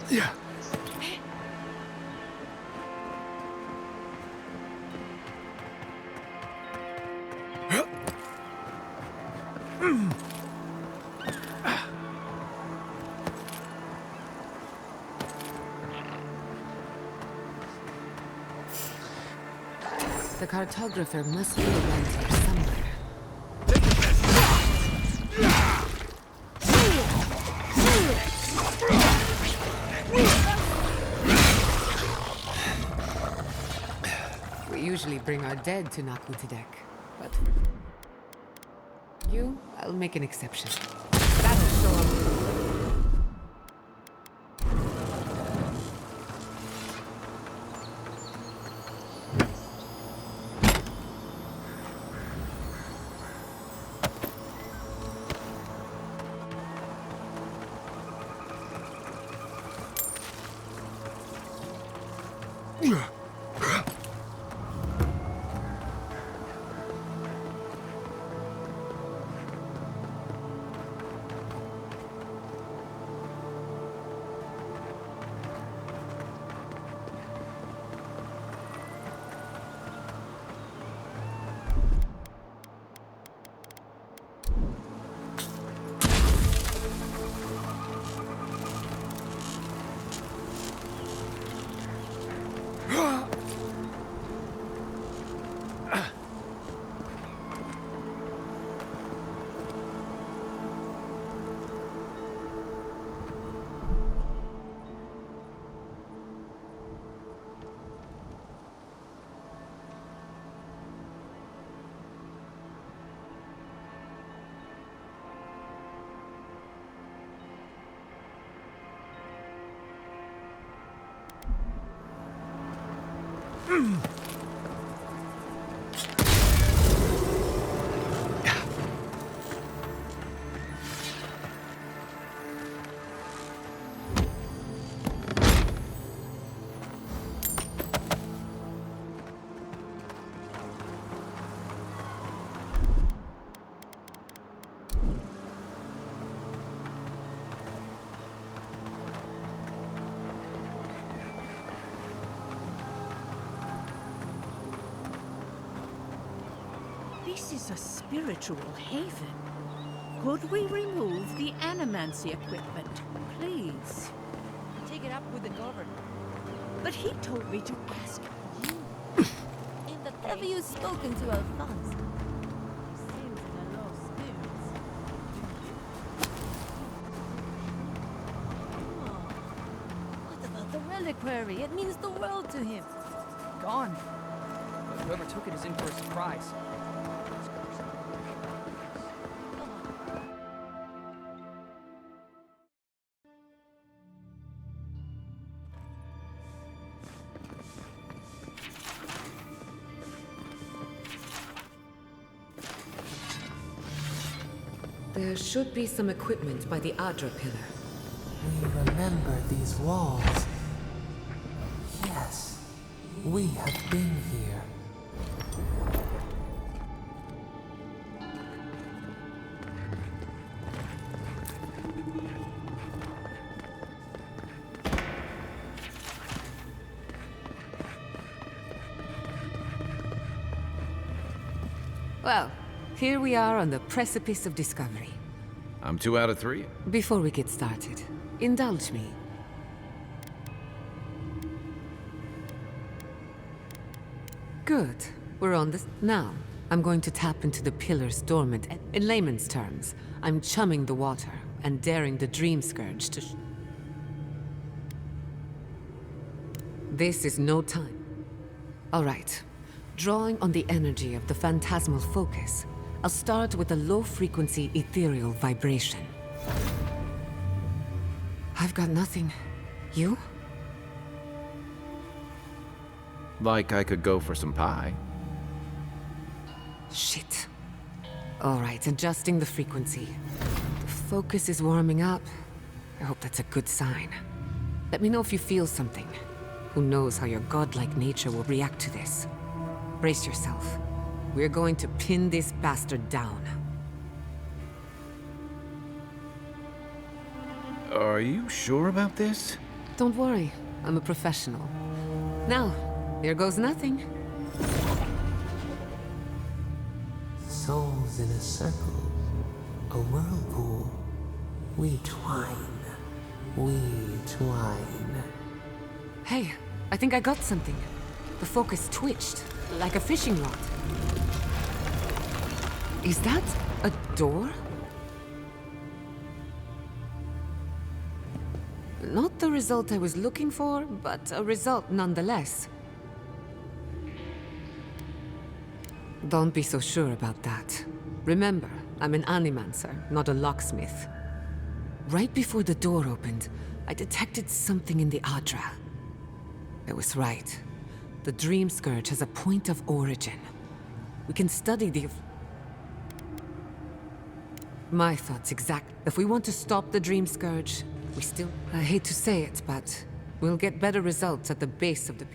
Yeah. The cartographer must be around here somewhere. We usually bring our dead to Nakuti, but you, I'll make an exception. That'll show up. This is a spiritual haven. Could we remove the animancy equipment, please? Take it up with the governor. But he told me to ask you. Have you spoken to Alphonse? What about the reliquary? It means the world to him. Gone. But whoever took it is in for a surprise. There should be some equipment by the Adra pillar. We remember these walls. Yes, we have been here. Well, here we are on the precipice of discovery. I'm 2 out of 3. Before we get started, indulge me. Good. We're on this. Now, I'm going to tap into the pillar's dormant. In layman's terms, I'm chumming the water and daring the dream scourge to. This is no time. All right. Drawing on the energy of the phantasmal focus, I'll start with a low-frequency ethereal vibration. I've got nothing. You? Like I could go for some pie. Shit. All right, adjusting the frequency. The focus is warming up. I hope that's a good sign. Let me know if you feel something. Who knows how your godlike nature will react to this. Brace yourself. We're going to pin this bastard down. Are you sure about this? Don't worry, I'm a professional. Now, there goes nothing. Souls in a circle, a whirlpool. We twine, we twine. Hey, I think I got something. The focus twitched, like a fishing rod. Is that a door? Not the result I was looking for, but a result nonetheless. Don't be so sure about that. Remember, I'm an animancer, not a locksmith. Right before the door opened, I detected something in the Adra. I was right. The Dream Scourge has a point of origin. We can study the... My thoughts exact. If we want to stop the Dream Scourge, we still... I hate to say it, but we'll get better results at the base of the...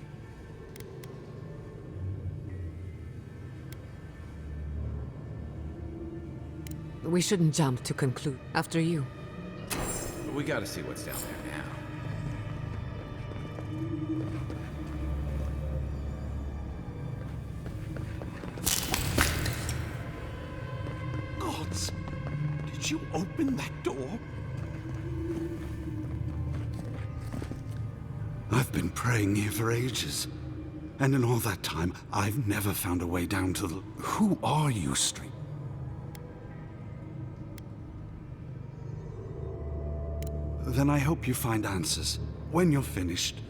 We shouldn't jump to conclude. After you. We gotta see what's down there now. Gods! Did you open that door? I've been praying here for ages. And in all that time, I've never found a way down to the... Who are you, Street? Then I hope you find answers. When you're finished,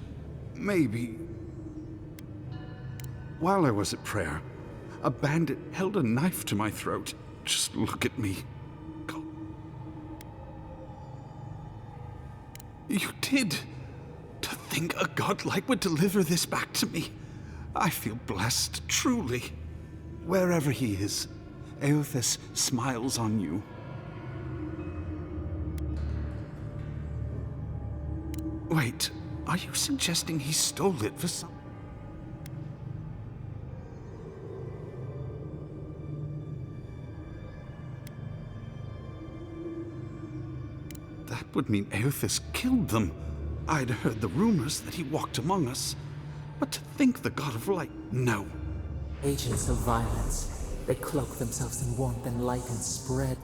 maybe... While I was at prayer, a bandit held a knife to my throat. Just look at me. God. You did! To think a godlike would deliver this back to me. I feel blessed, truly. Wherever he is, Eothas smiles on you. Wait, are you suggesting he stole it for some... That would mean Eothas killed them. I'd heard the rumors that he walked among us. But to think the God of Light... No. Agents of violence. They cloak themselves in warmth and light and spread.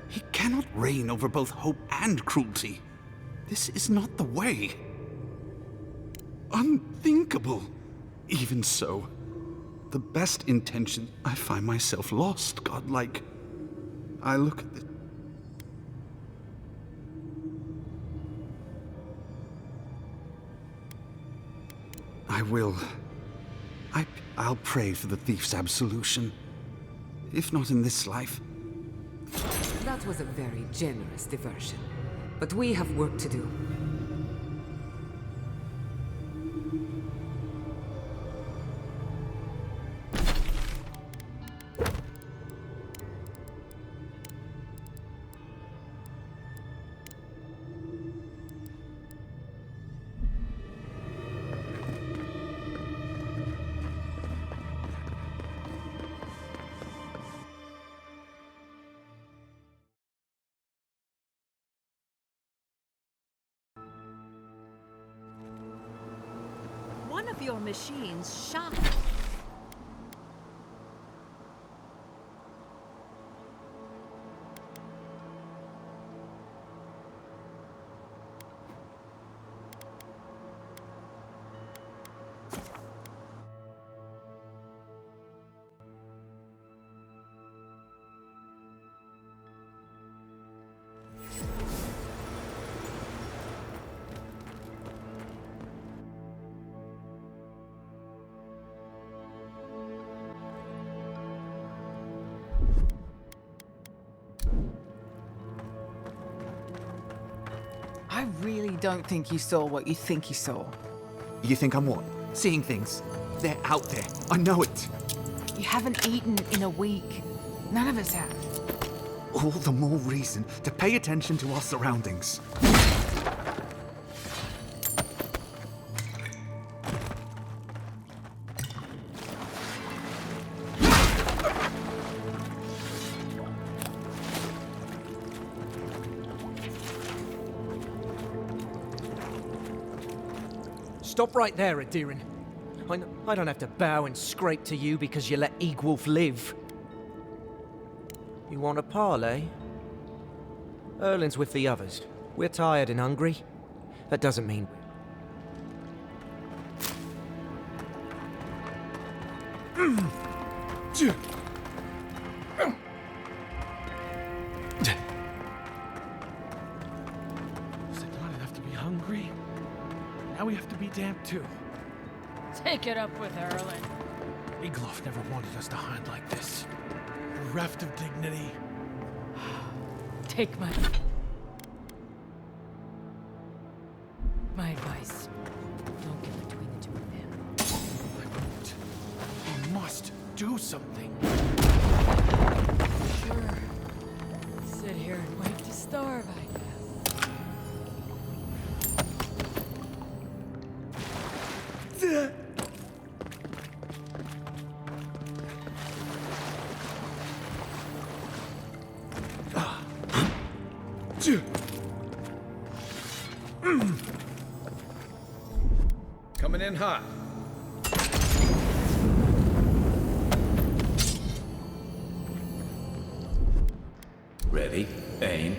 He cannot reign over both hope and cruelty. This is not the way. Unthinkable. Even so, the best intention, I find myself lost, godlike. I look at the... I will. I'll pray for the thief's absolution. If not in this life. That was a very generous diversion. But we have work to do. One of your machines shot. I really don't think you saw what you think you saw. You think I'm what? Seeing things. They're out there. I know it. You haven't eaten in a week. None of us have. All the more reason to pay attention to our surroundings. Stop right there, Adirin. I don't have to bow and scrape to you because you let Egwolf live. You want a parley? Erlin's with the others. We're tired and hungry. That doesn't mean... Is it not enough to be hungry? Now we have to be damp too. Take it up with Erlin. Egloff never wanted us to hide like this. Bereft of dignity. Take my advice. Don't get between the two of them. I won't. We must do something. Sure. Sit here and wait to starve, I guess. Coming in hot. Ready, aim.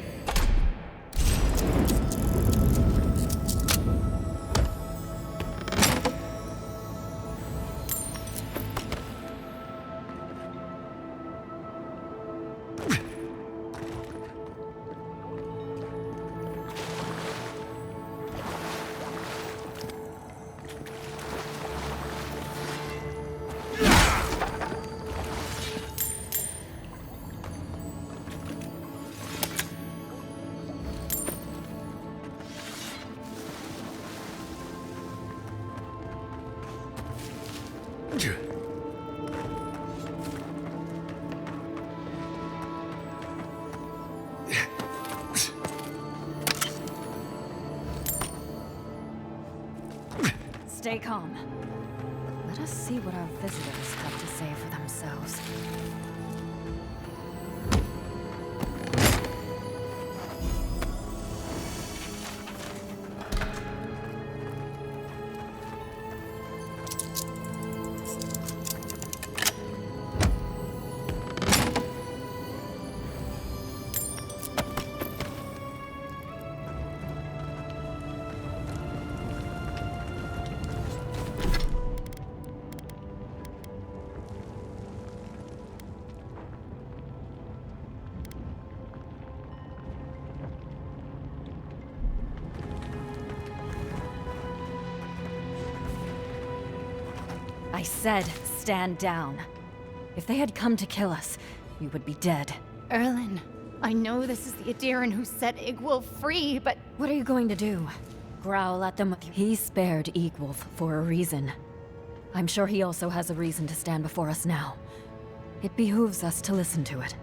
Stay calm. Let us see what our visitors have to say for themselves. I said, stand down. If they had come to kill us, we would be dead. Erlen, I know this is the Adiran who set Igwulf free, but what are you going to do? Growl at them with you? He spared Igwulf for a reason. I'm sure he also has a reason to stand before us now. It behooves us to listen to it.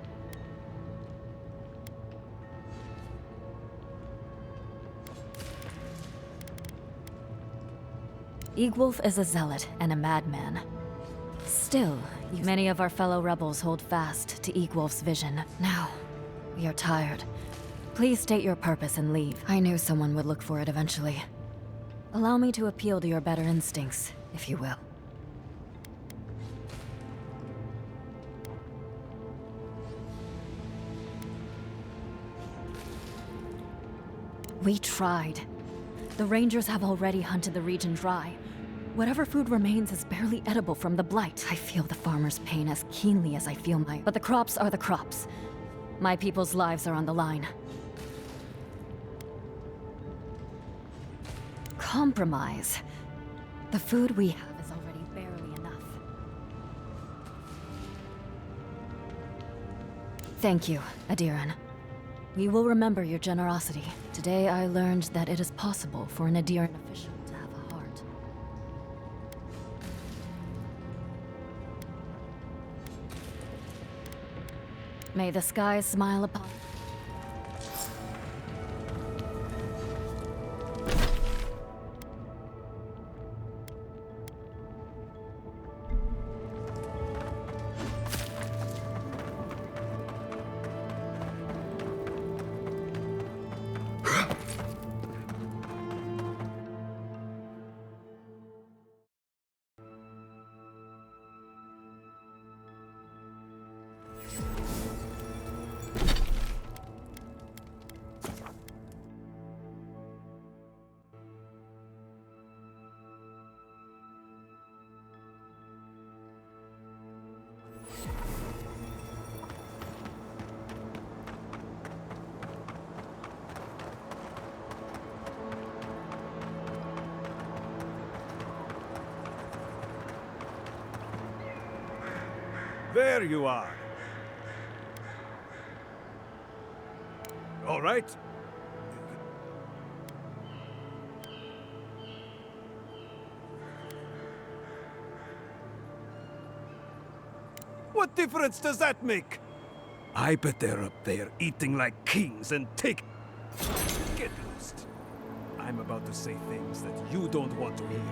Igwulf is a zealot and a madman. Still, many of our fellow rebels hold fast to Igwulf's vision. Now, we are tired. Please state your purpose and leave. I knew someone would look for it eventually. Allow me to appeal to your better instincts, if you will. We tried. The Rangers have already hunted the region dry. Whatever food remains is barely edible from the blight. I feel the farmer's pain as keenly as I feel mine. But the crops are the crops. My people's lives are on the line. Compromise. The food we have is already barely enough. Thank you, Adiran. We will remember your generosity. Today I learned that it is possible for an Adiran official to have a heart. May the skies smile upon you. There you are. All right. What difference does that make? I bet they're up there eating like kings and take... Get lost. I'm about to say things that you don't want to hear.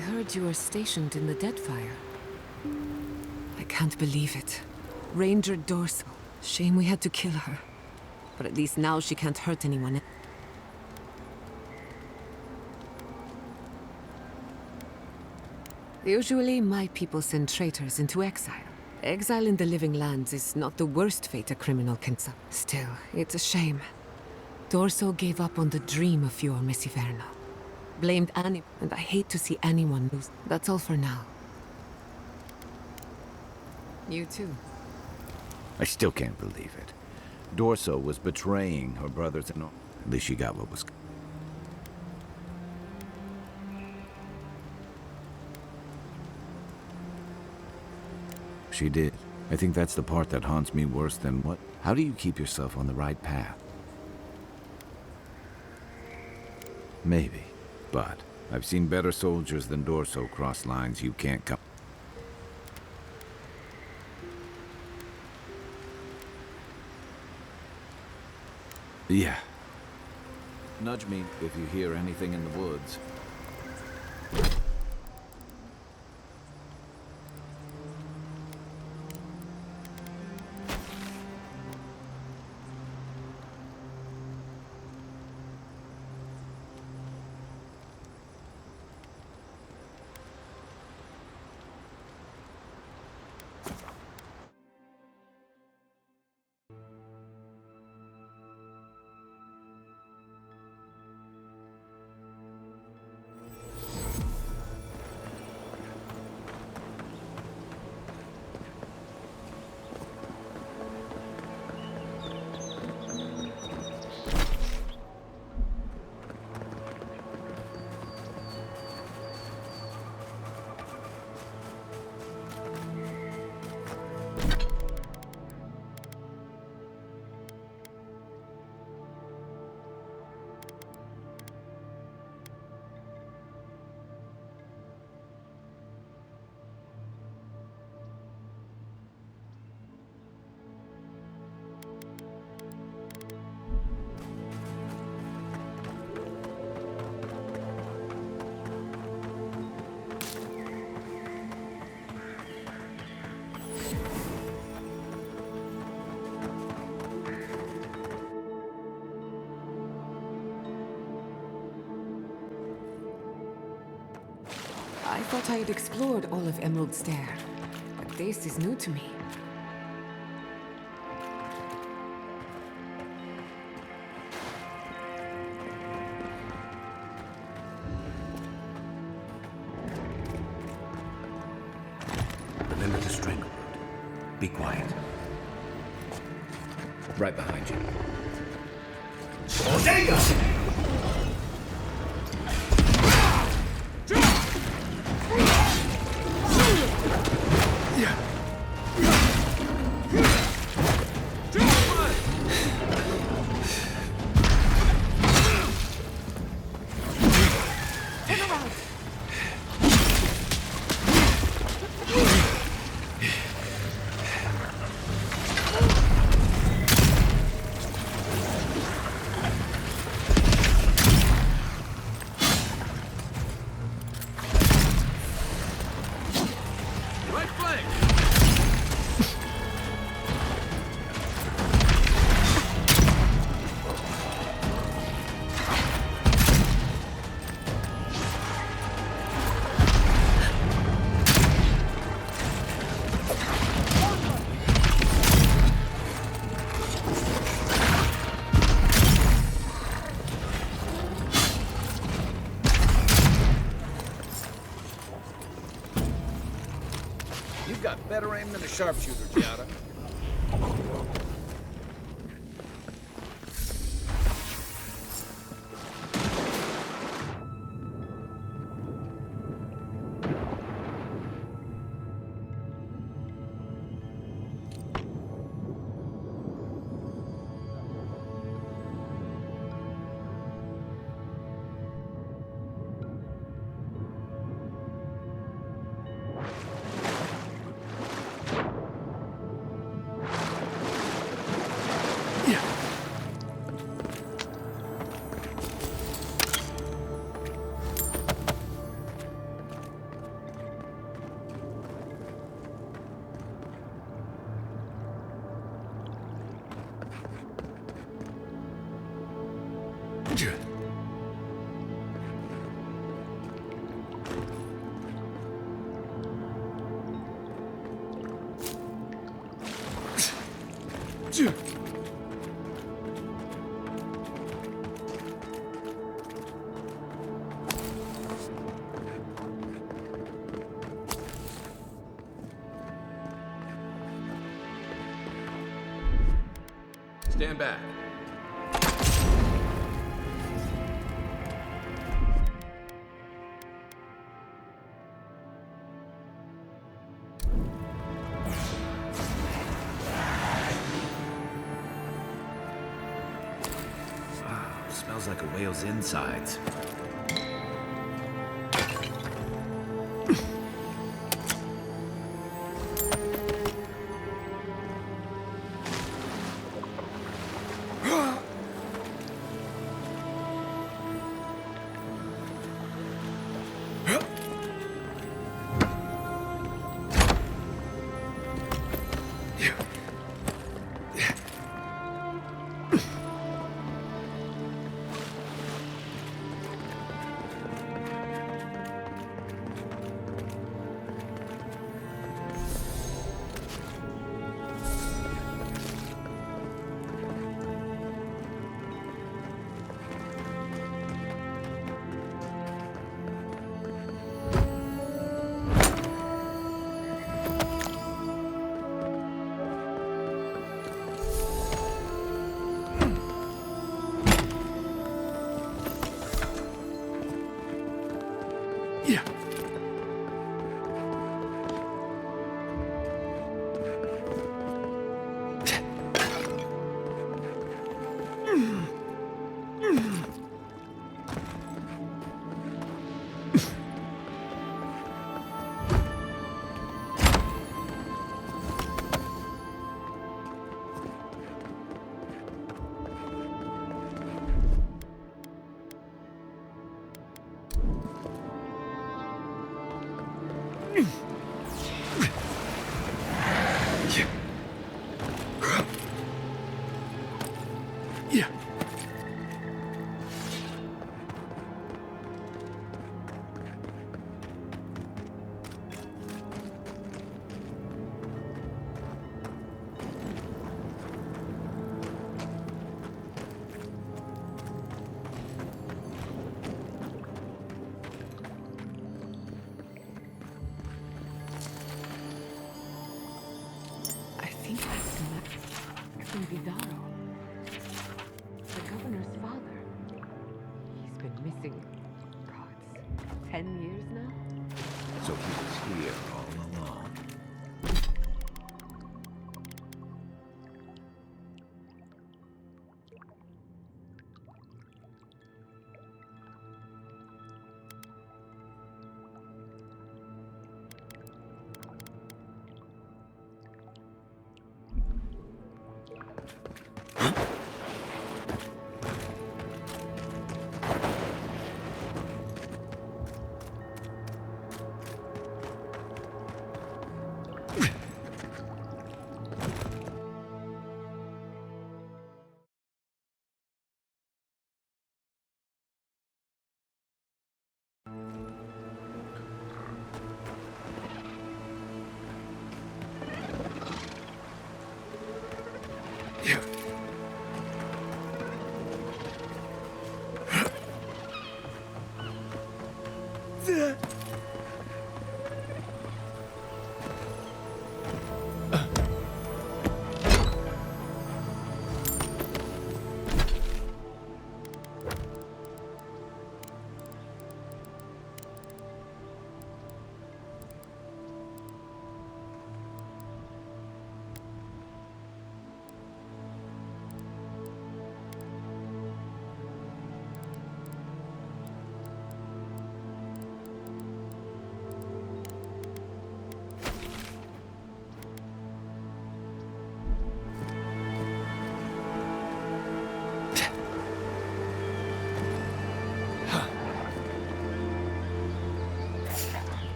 heard you were stationed in the Deadfire. I can't believe it. Ranger Dorso. Shame we had to kill her. But at least now she can't hurt anyone. Usually, my people send traitors into exile. Exile in the living lands is not the worst fate a criminal can suffer. Still, it's a shame. Dorso gave up on the dream of your Miss Iverna. Blamed Annie, and I hate to see anyone lose. That's all for now. You too. I still can't believe it. Dorso was betraying her brothers and all. At least she got what was... She did. I think that's the part that haunts me worse than what? How do you keep yourself on the right path? Maybe. But I've seen better soldiers than Dorso cross lines you can't come. Yeah. Nudge me if you hear anything in the woods. I thought I had explored all of Emerald Stair, but this is new to me. Remember the stranglehold. Be quiet. Right behind you. Oh, there you go! You've got better aim than a sharpshooter, Giada. Stand back. Smells like a whale's insides. The governor's father. He's been missing, God, 10 years now? So he was here all along.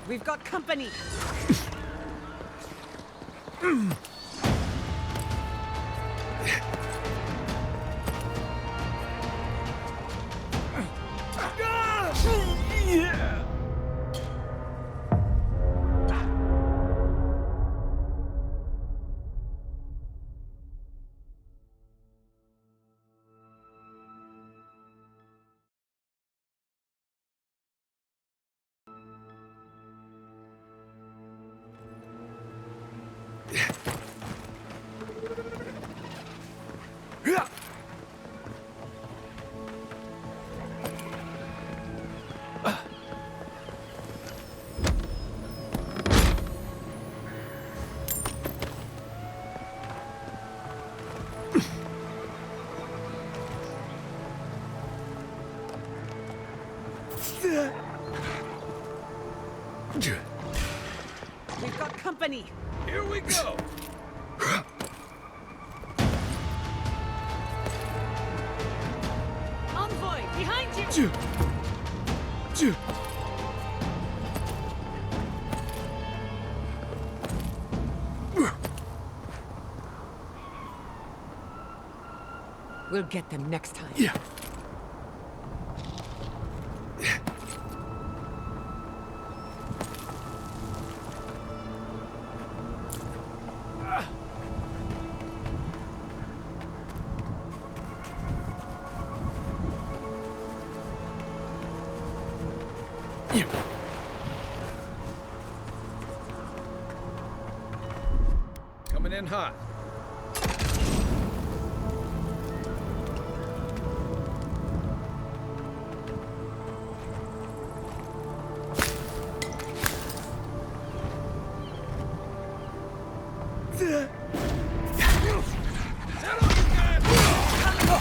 We've got company. We've got company. Here we go. Envoy, behind you! We'll get them next time. Yeah. Coming in hot.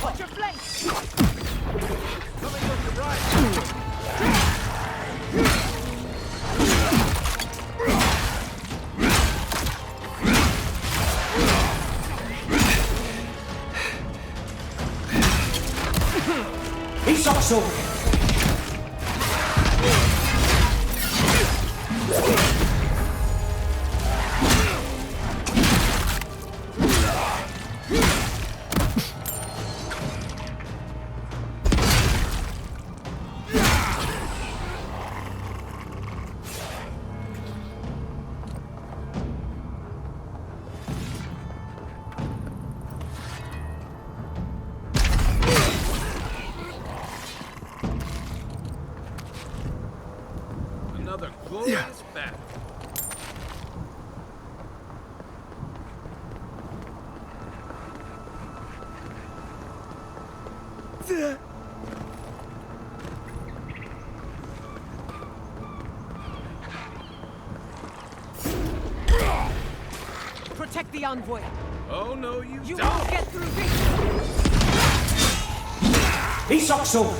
Watch your flank! Coming with the right. He's also. Another glorious battle. Protect the envoy. Oh no, You don't. won't get through this. He's also.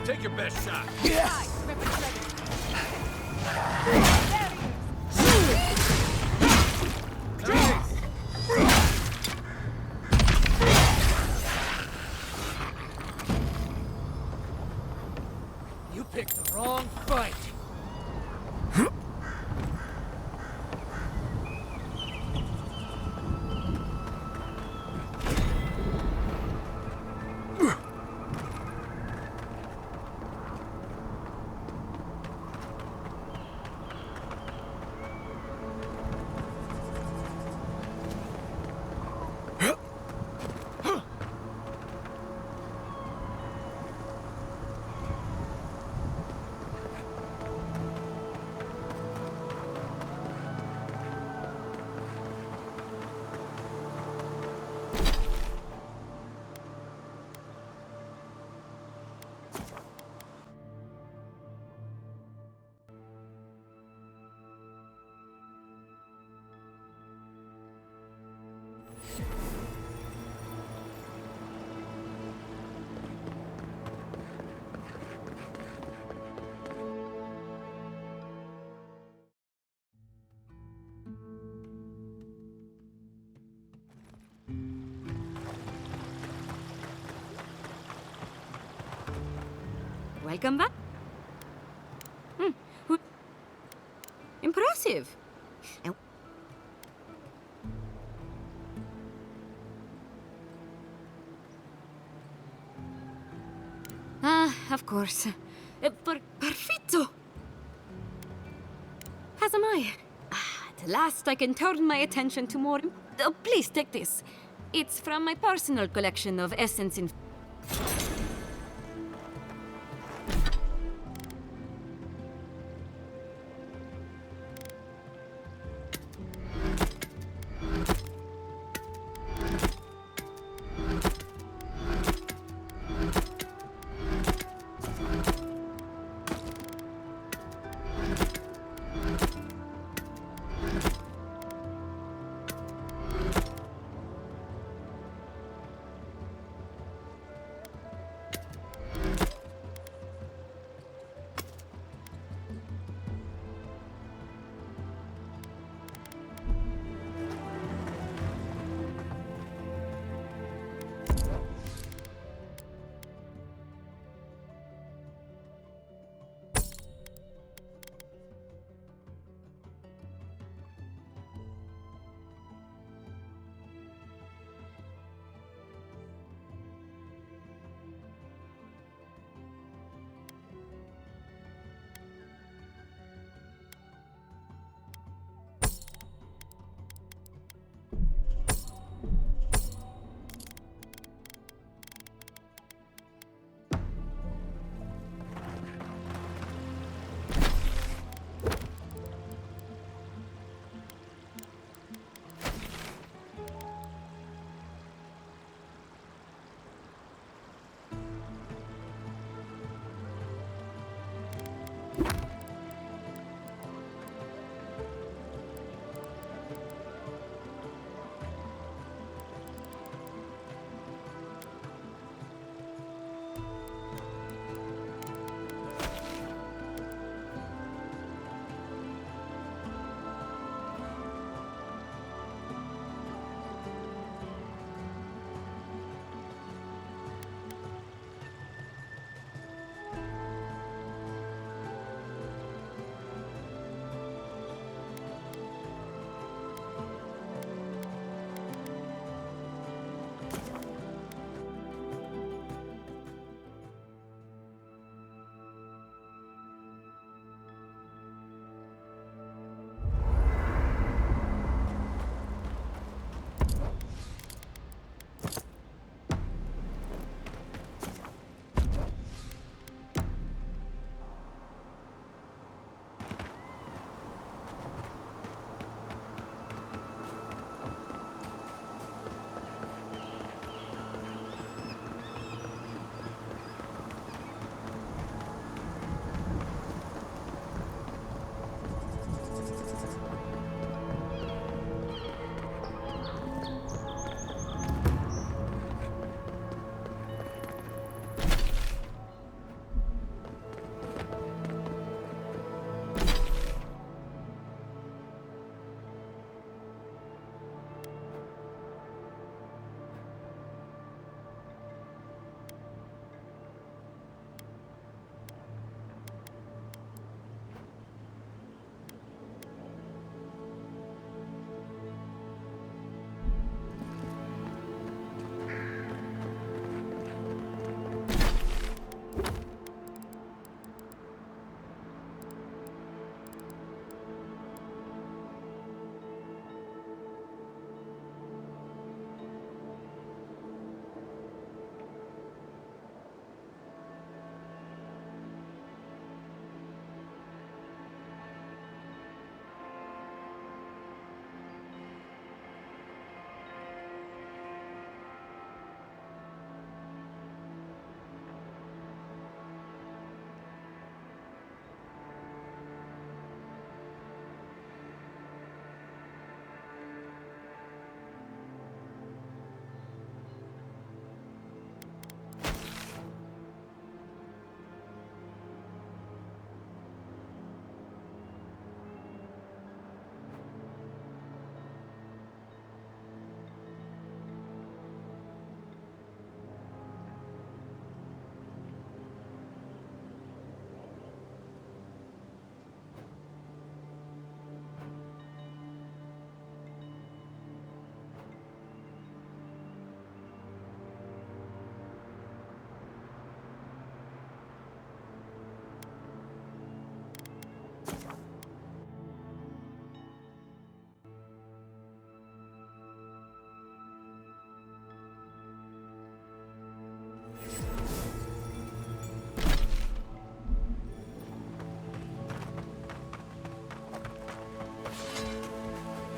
Take your best shot. You picked the wrong fight. Welcome back. Impressive. Of course. Perfetto! As am I. At last I can turn my attention to more... please take this. It's from my personal collection of essence in...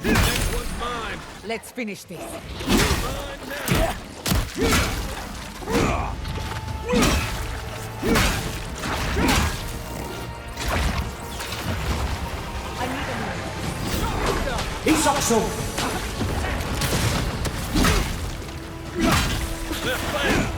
Next one's mine. Let's finish this. Isakso! Left flank.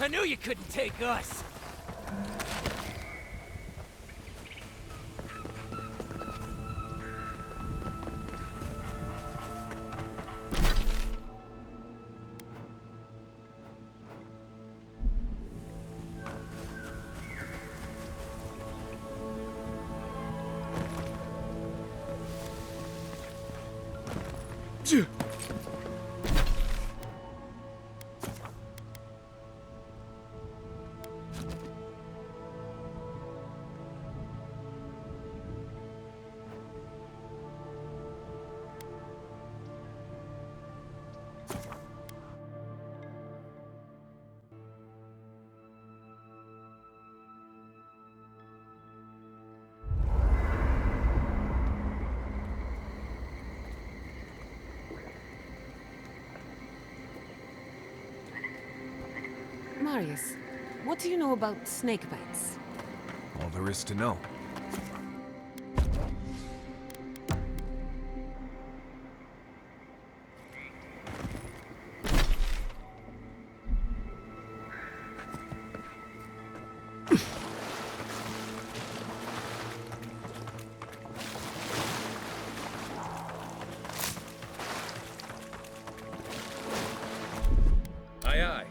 I knew you couldn't take us! Marius, what do you know about snake bites? All there is to know. Aye, aye.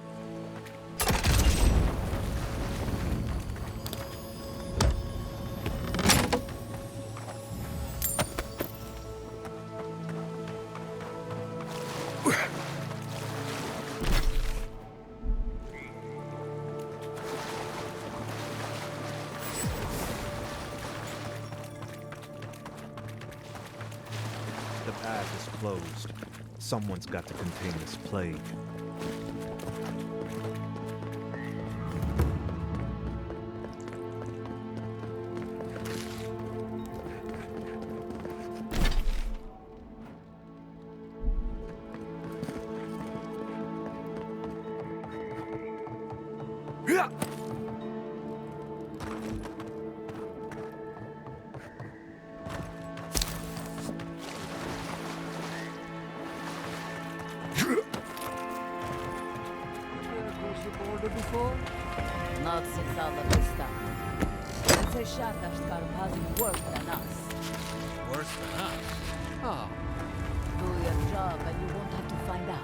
The path is closed. Someone's got to contain this plague. Before? Not since all of this stuff. They shot Ashkar hasn't worse than us. Worse than us? Oh. Do your job and you won't have to find out.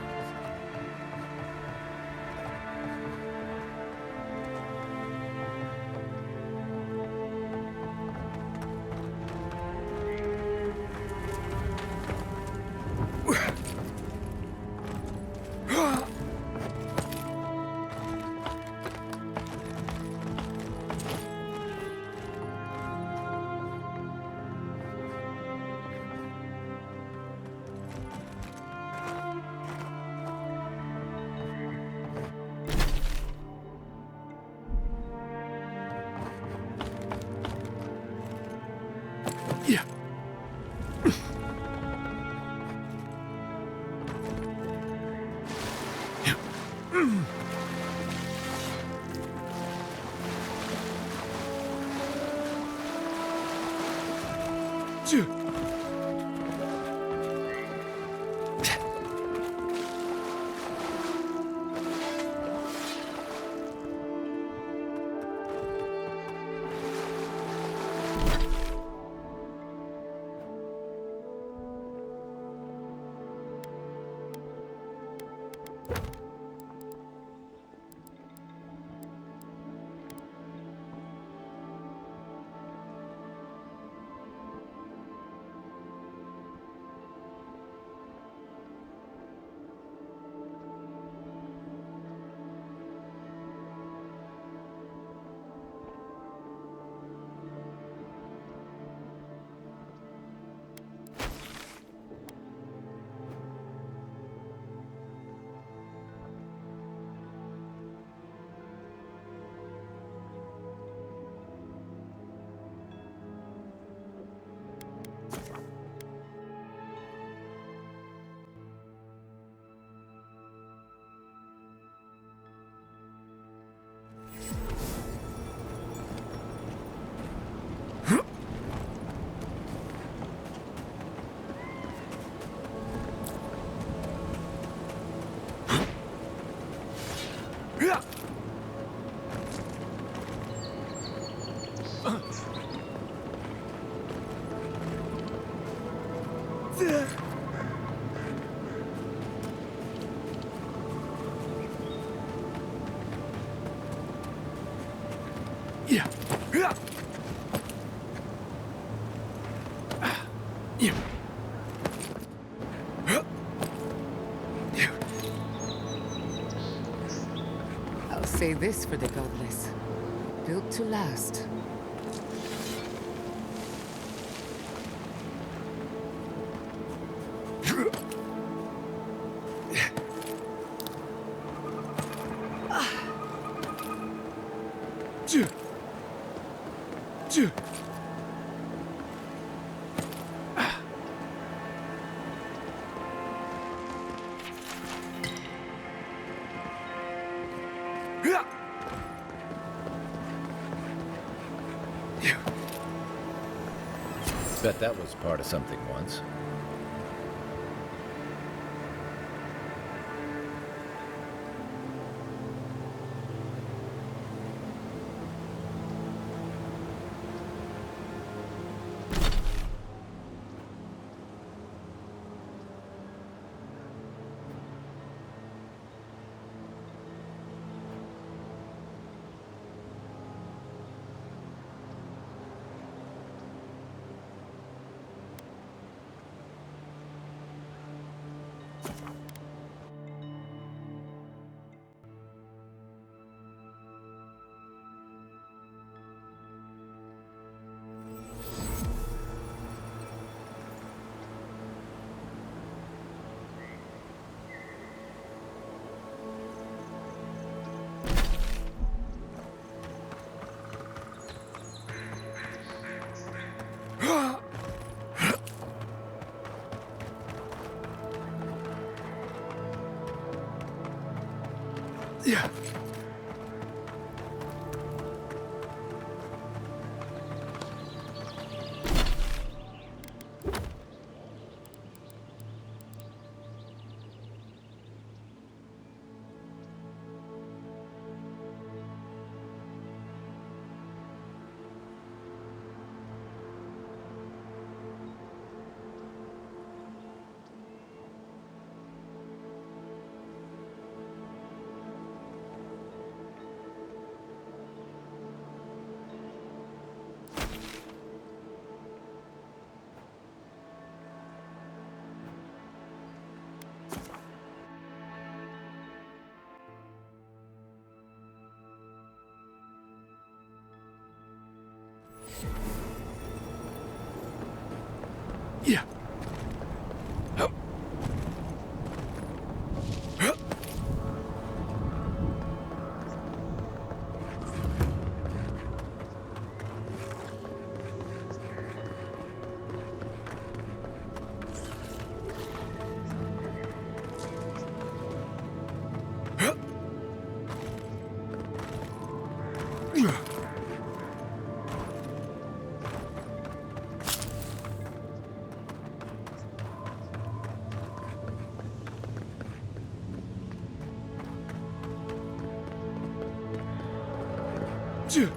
Yeah. I'll say this for the godless. Built to last. Bet that was part of something once. Yeah. Yeah.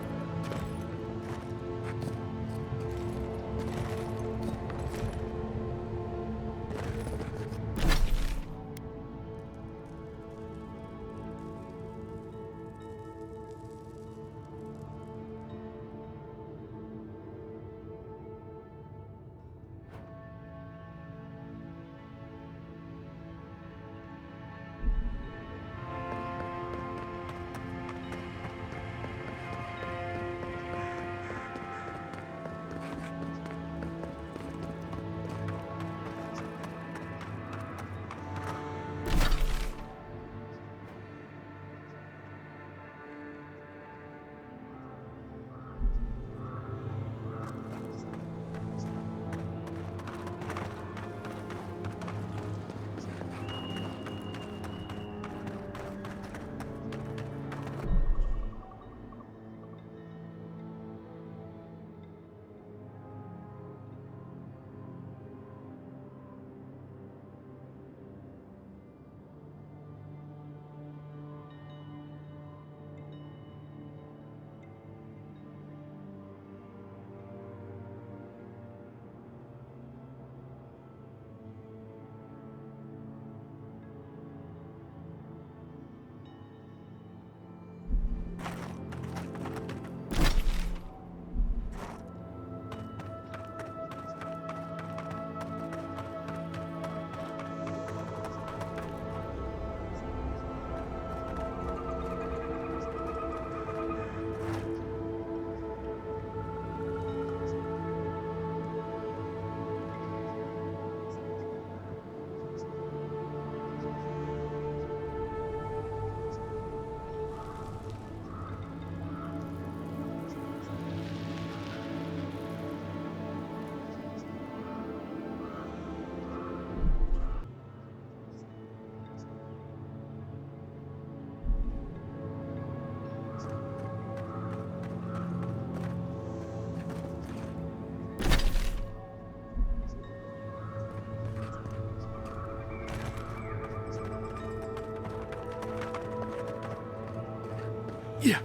Yeah.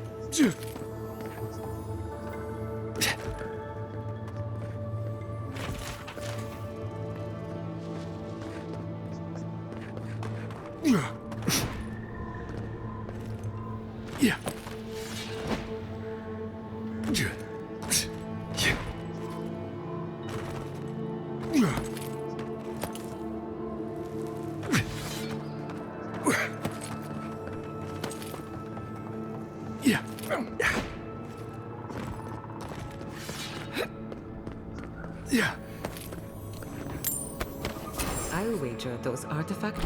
I'll wager those artifacts.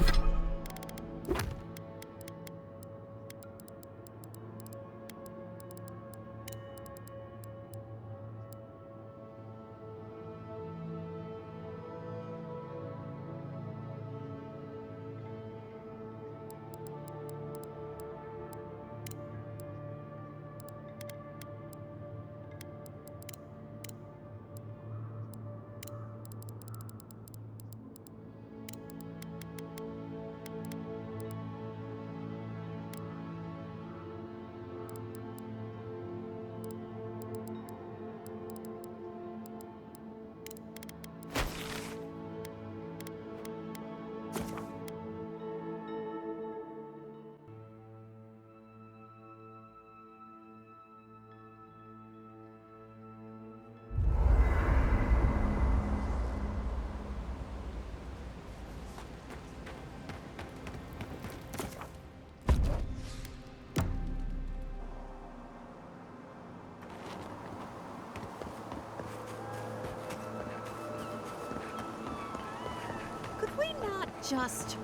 Could we not just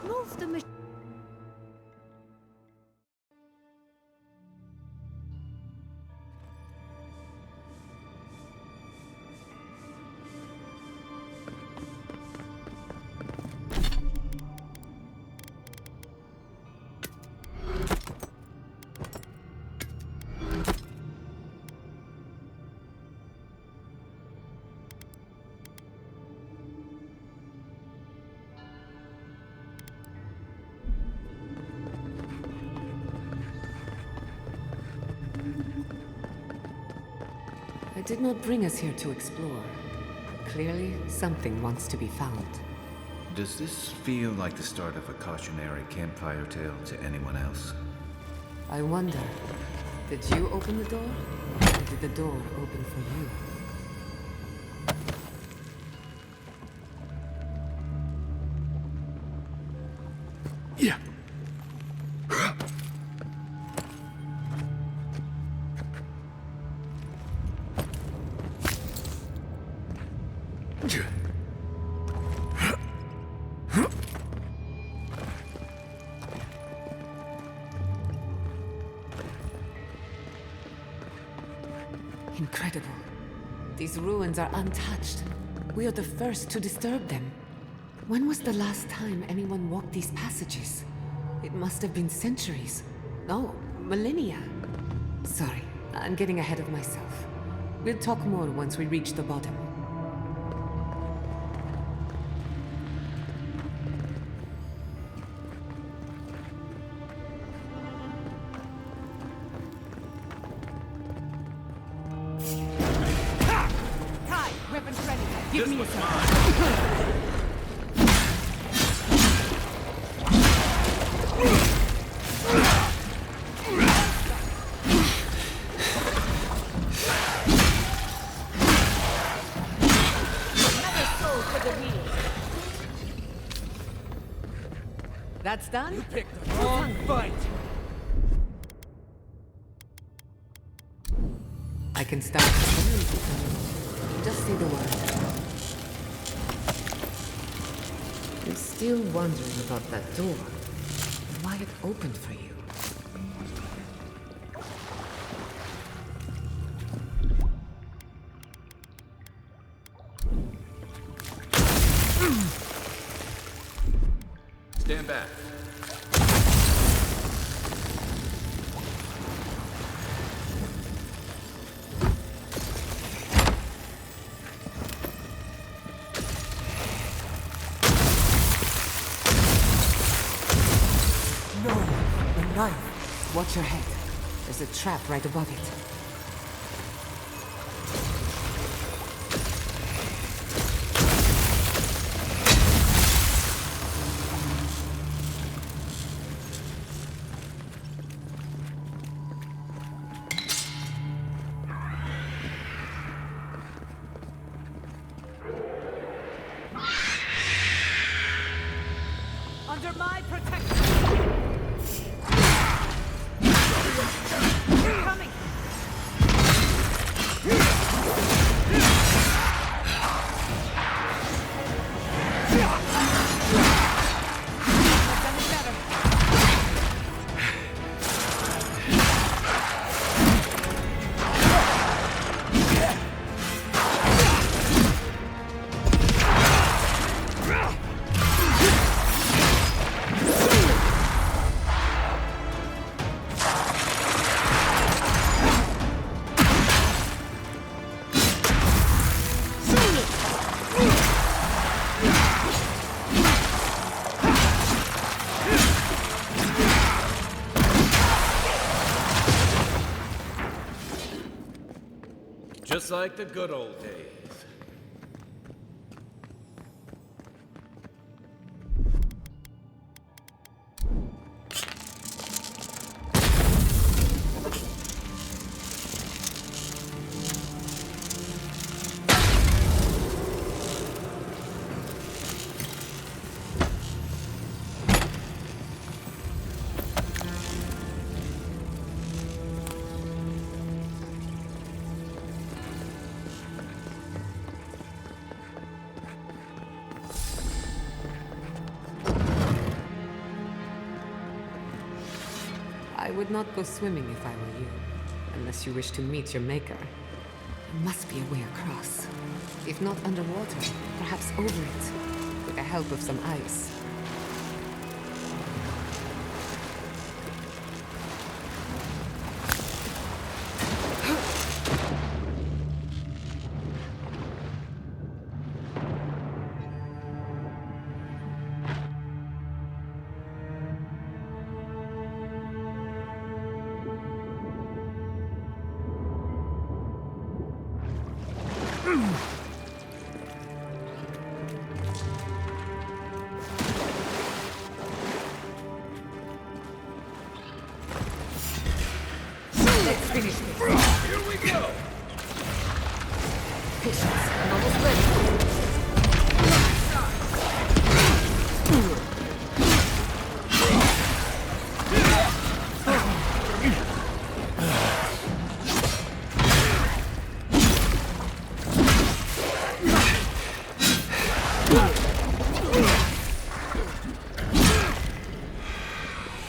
move the machine? I did not bring us here to explore. Clearly, something wants to be found. Does this feel like the start of a cautionary campfire tale to anyone else? I wonder, did you open the door? Or did the door open for you? Yeah. Incredible. These ruins are untouched. We are the first to disturb them. When was the last time anyone walked these passages? It must have been centuries. No, millennia. Sorry, I'm getting ahead of myself. We'll talk more once we reach the bottom. Give me a second. That's done? You picked the wrong fight! I can start. Just say the word. I'm still wondering about that door. Why it opened for you. Stand back. Watch your head. There's a trap right above it. Under my protection. Coming. Just like the good old days. I would not go swimming if I were you, unless you wish to meet your maker. There must be a way across. If not underwater, perhaps over it, with the help of some ice. Let's finish this. Here we go! Patience. I'm almost ready.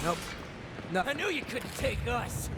Nope. No. I knew you couldn't take us.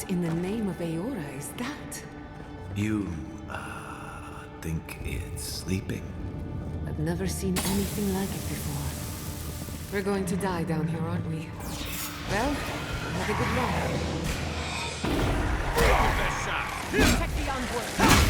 in the name of Aora is that? You, think it's sleeping? I've never seen anything like it before. We're going to die down here, aren't we? Well, have a good run. Check the onboard.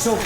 So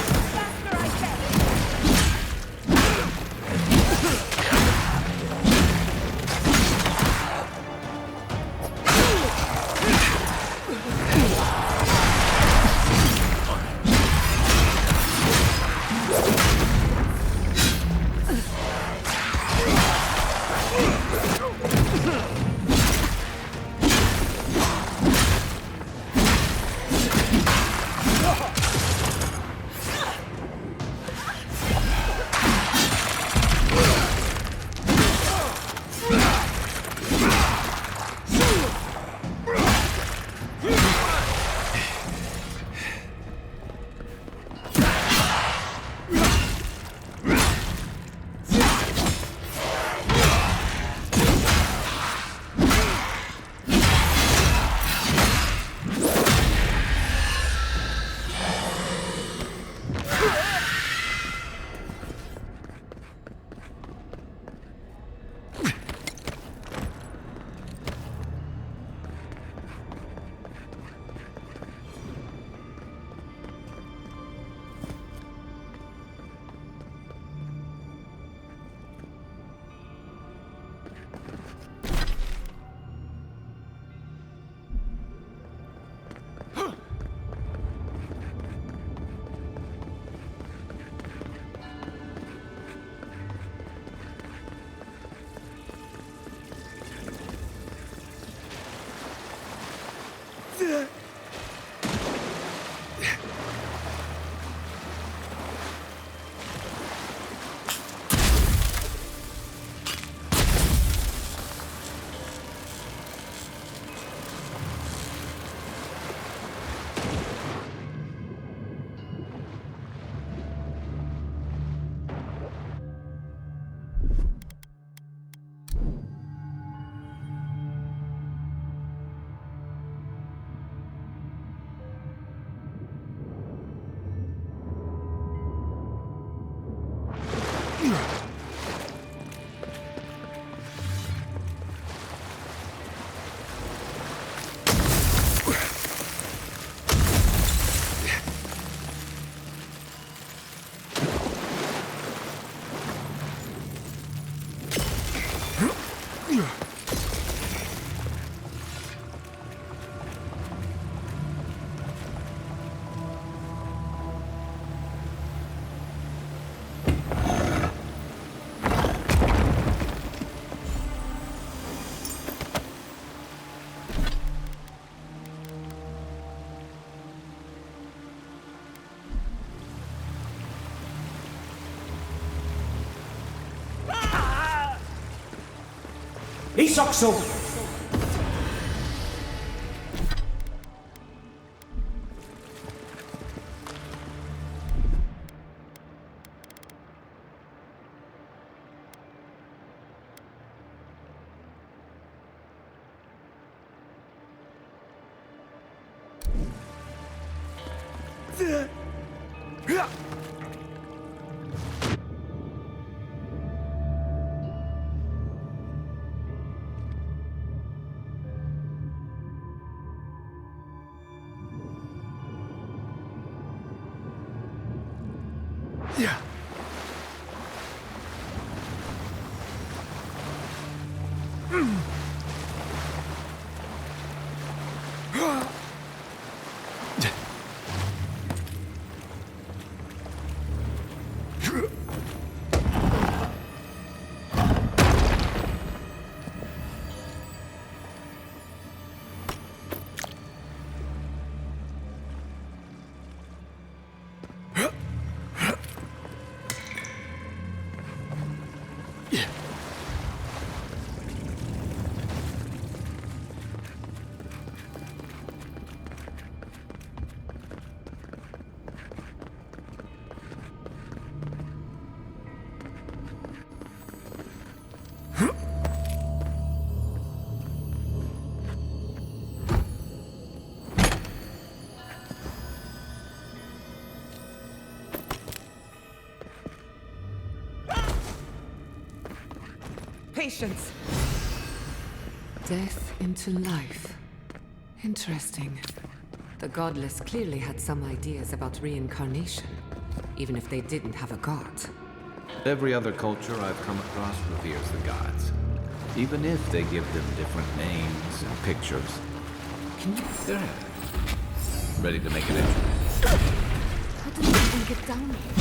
Isokso! Yeah. Patience. Death into life. Interesting. The godless clearly had some ideas about reincarnation, even if they didn't have a god. Every other culture I've come across reveres the gods, even if they give them different names and pictures. Can you... Go ahead. Ready to make an entrance? How did we even get down here?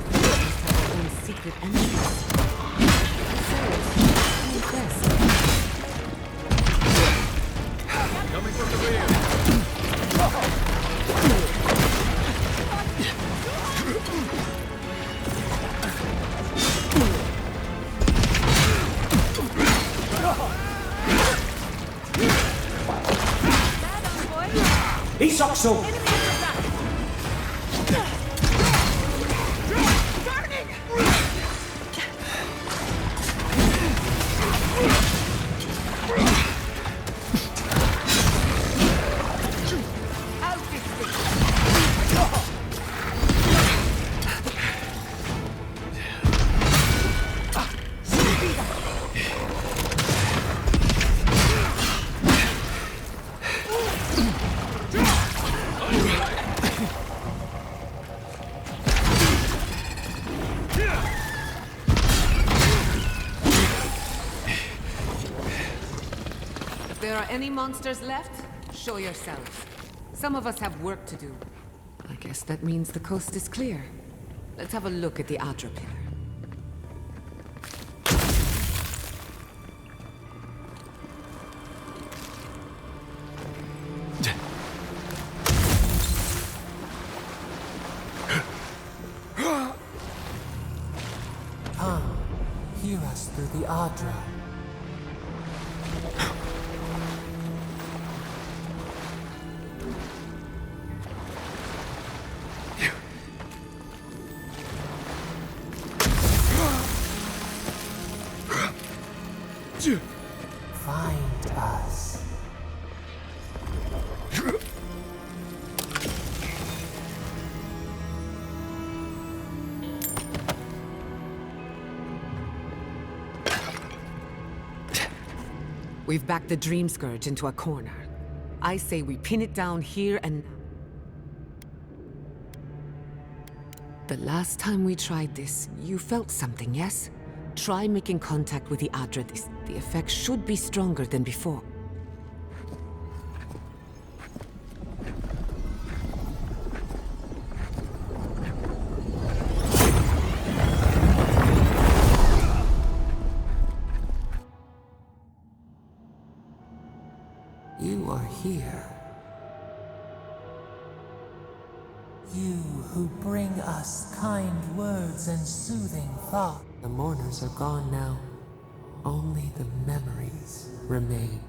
They must have their own secret entrance. Coming from the rear. Isokso! If there are any monsters left, show yourselves. Some of us have work to do. I guess that means the coast is clear. Let's have a look at the Adra pillar. Come, hear us through the Adra. Find us. We've backed the Dream Scourge into a corner. I say we pin it down here and... The last time we tried this, you felt something, yes? Try making contact with the Adra. The effect should be stronger than before. You are here. You who bring us kind words and soothing thought. The mourners are gone now. Only the memories remain.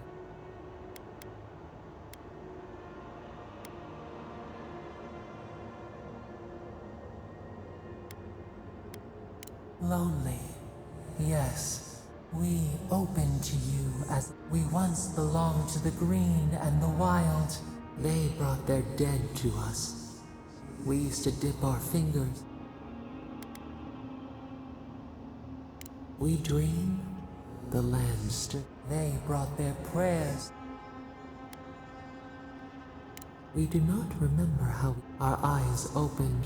Lonely, yes. We open to you as we once belonged to the green and the wild. They brought their dead to us. We used to dip our fingers. We dream, the land stood. They brought their prayers. We do not remember how our eyes opened.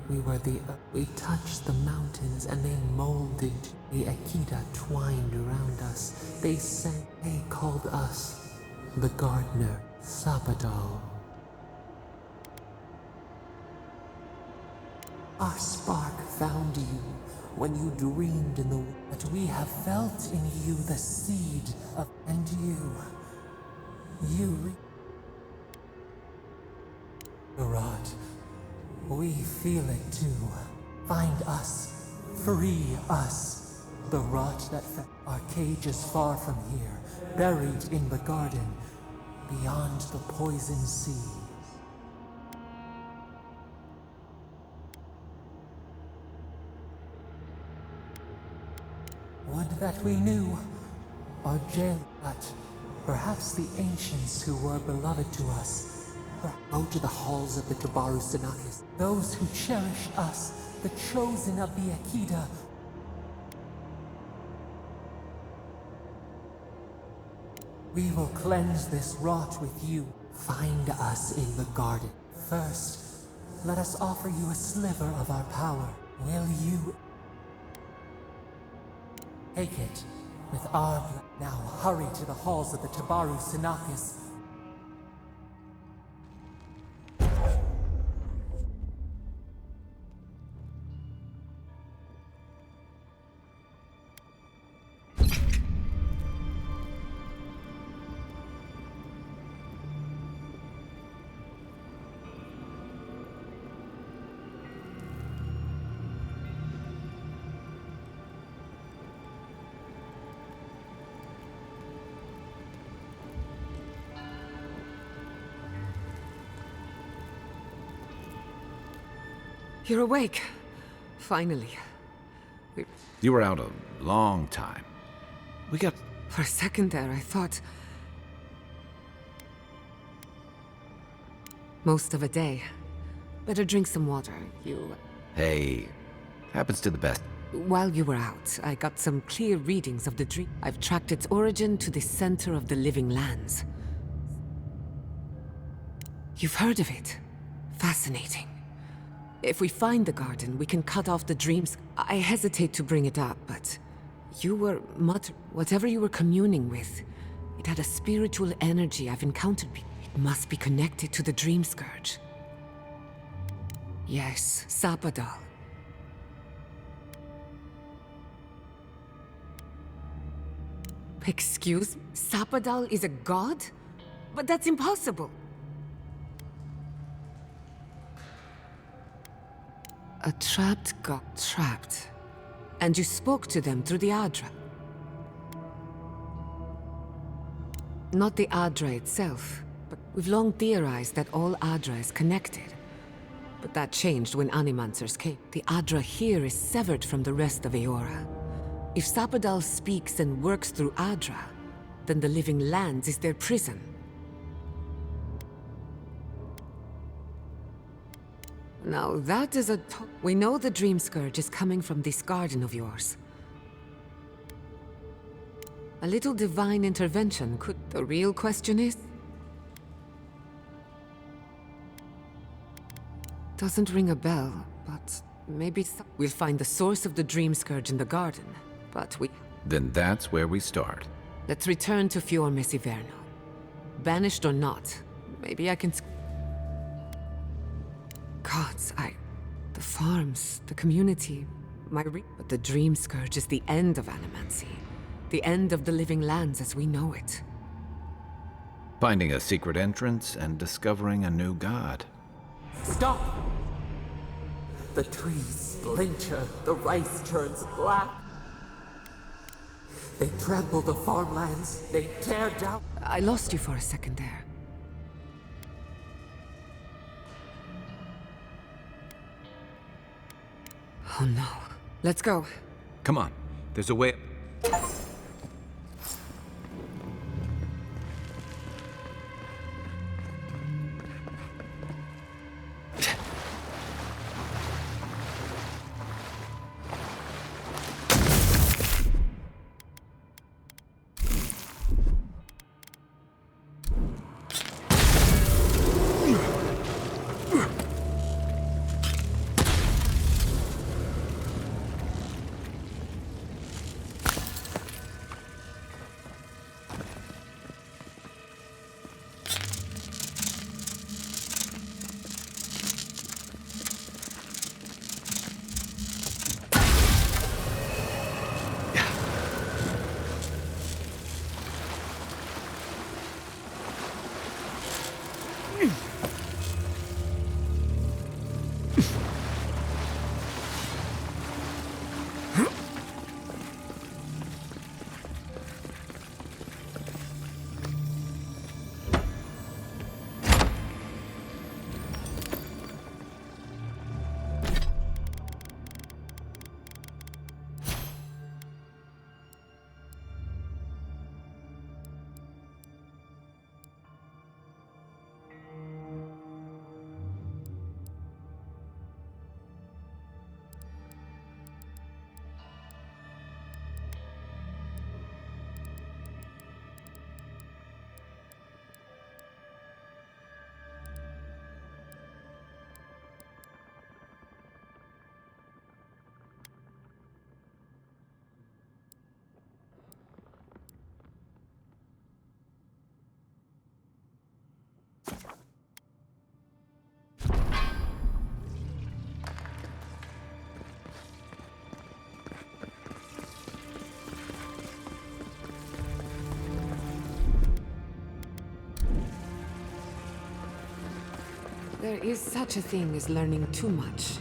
We touched the mountains and they molded. The Akita twined around us. They sang, they called us the gardener, Sapadal. Our spark found you when you dreamed in the but we have felt in you the seed of and you Rod, we feel it too. Find us, free us. The rot that our cage is far from here, buried in the garden, beyond the poison sea. Would that we knew our jail, but perhaps the ancients who were beloved to us. Go to the halls of the Tabaru Sanakis, those who cherish us, the chosen of the Akita. We will cleanse this rot with you. Find us in the garden. First, let us offer you a sliver of our power. Will you take it with our blood? Now hurry to the halls of the Tabaru Sanakis. You're awake. Finally. You were out a long time. We got... For a second there, I thought... Most of a day. Better drink some water. Hey, happens to the best. While you were out, I got some clear readings of the dream. I've tracked its origin to the center of the living lands. You've heard of it? Fascinating. If we find the garden, we can cut off the dreams. I hesitate to bring it up, but you were whatever you were communing with, it had a spiritual energy I've encountered. It must be connected to the Dream Scourge. Yes, Sapadal. Excuse me? Sapadal is a god? But that's impossible. A trapped god. Trapped. And you spoke to them through the Adra. Not the Adra itself, but we've long theorized that all Adra is connected. But that changed when Animancers came. The Adra here is severed from the rest of Eora. If Sapadal speaks and works through Adra, then the Living Lands is their prison. Now that is we know the Dream Scourge is coming from this garden of yours. A little divine intervention could... The real question is... Doesn't ring a bell, but maybe we'll find the source of the Dream Scourge in the garden, but we... Then that's where we start. Let's return to Fior Mesiverno. Banished or not, maybe I can... Gods, the farms, the community, but the Dream Scourge is the end of Animancy. The end of the Living Lands as we know it. Finding a secret entrance and discovering a new god. Stop! The trees splinter, the rice turns black. They trample the farmlands, they tear down... I lost you for a second there. Oh no. Let's go. Come on. There's a way... There is such a thing as learning too much.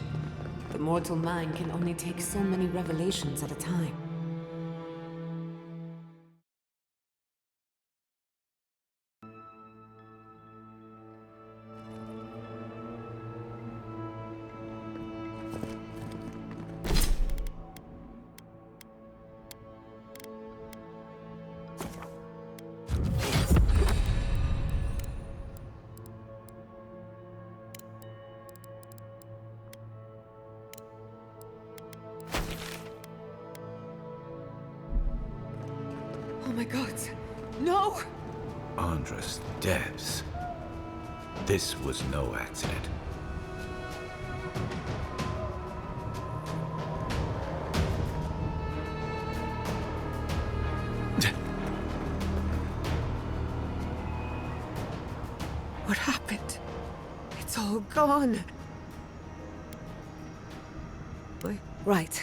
The mortal mind can only take so many revelations at a time. Oh my god, no! Andres Debs. This was no accident. What happened? It's all gone. Right.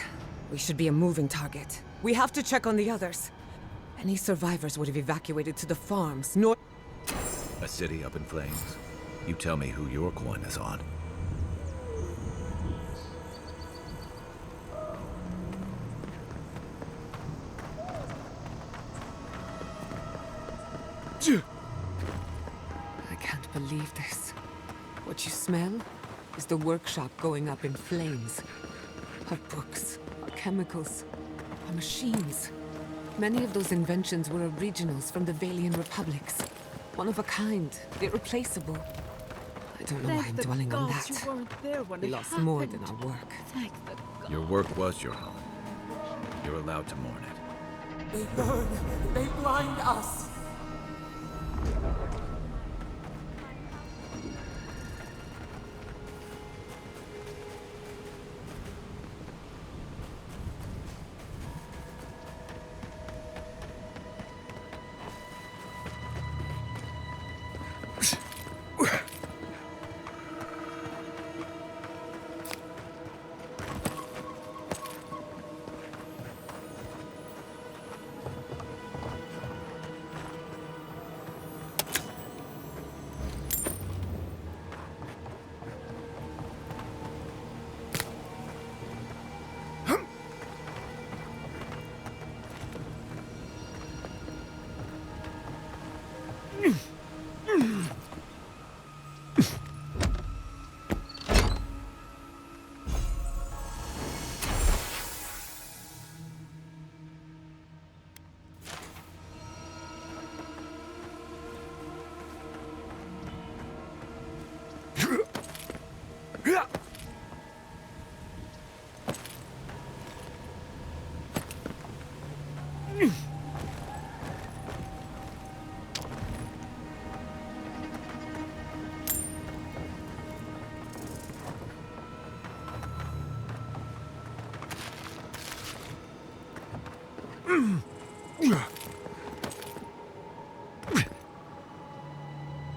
We should be a moving target. We have to check on the others. Any survivors would have evacuated to the farms, north. A city up in flames? You tell me who your coin is on. I can't believe this. What you smell is the workshop going up in flames. Our books, our chemicals, our machines. Many of those inventions were originals from the Valian republics. One of a kind, irreplaceable. I don't know why I'm dwelling on that. We lost more than our work. Your work was your home. You're allowed to mourn it. They burn. They blind us.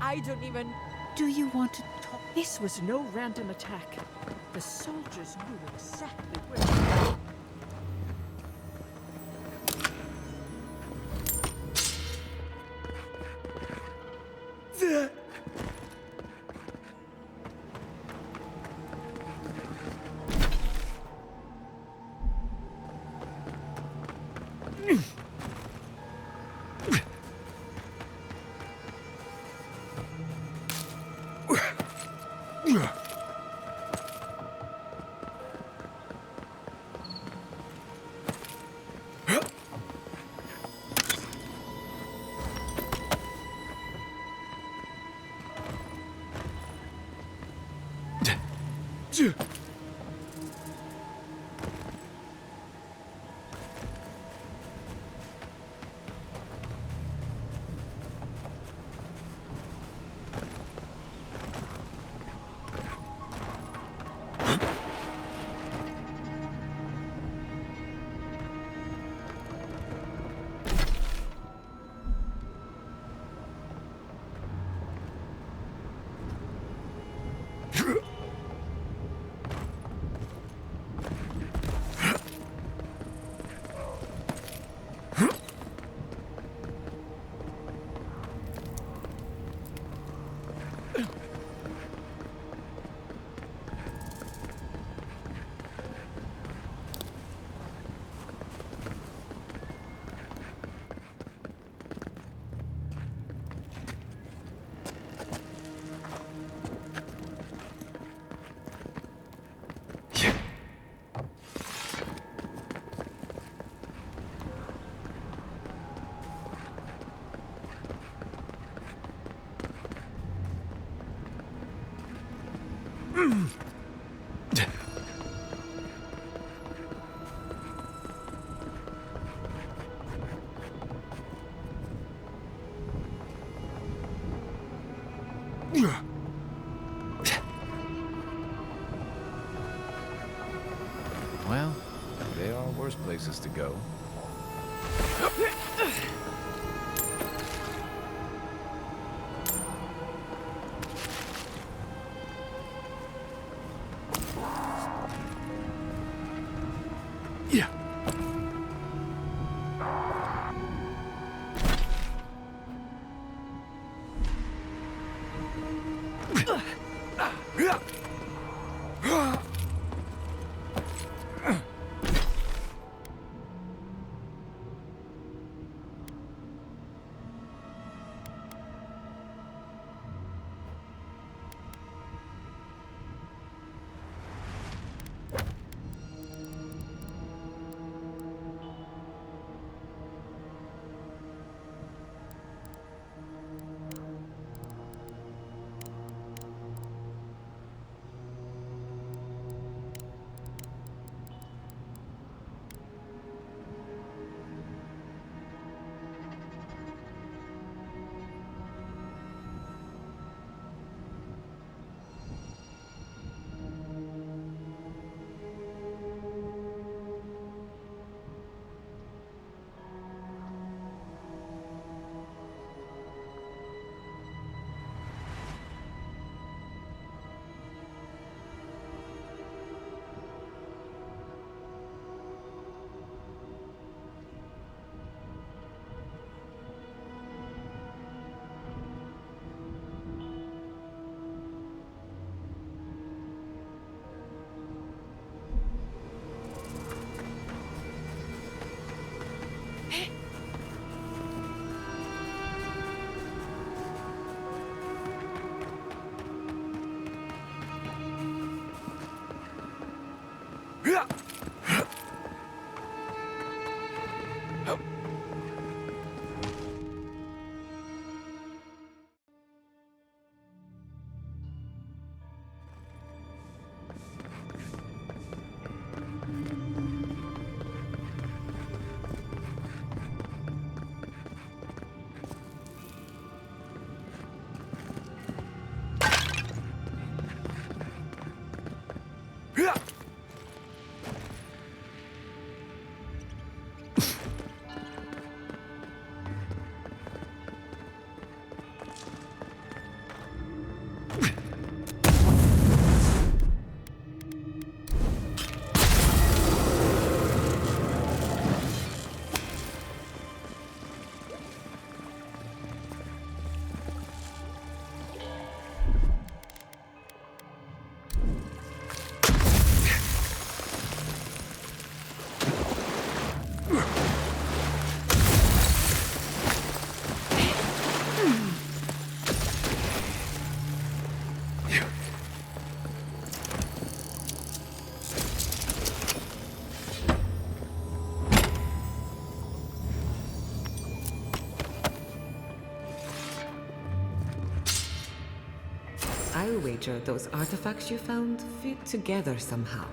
I don't even... Do you want to talk? This was no random attack. The soldiers knew exactly where... Well, there are worse places to go. I'll wager those artifacts you found fit together somehow.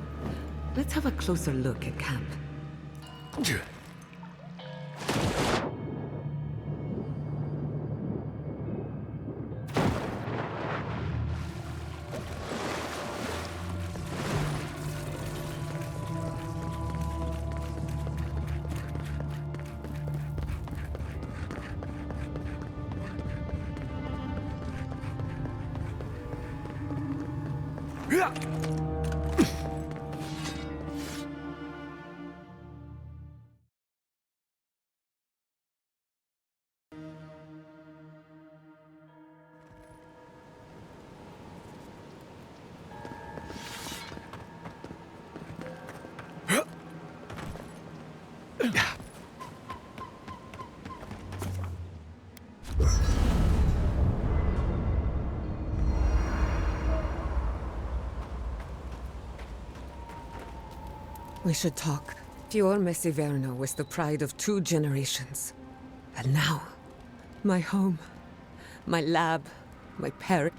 Let's have a closer look at camp. We should talk. Fiorme Siverno was the pride of 2 generations. And now, my home, my lab, my parents.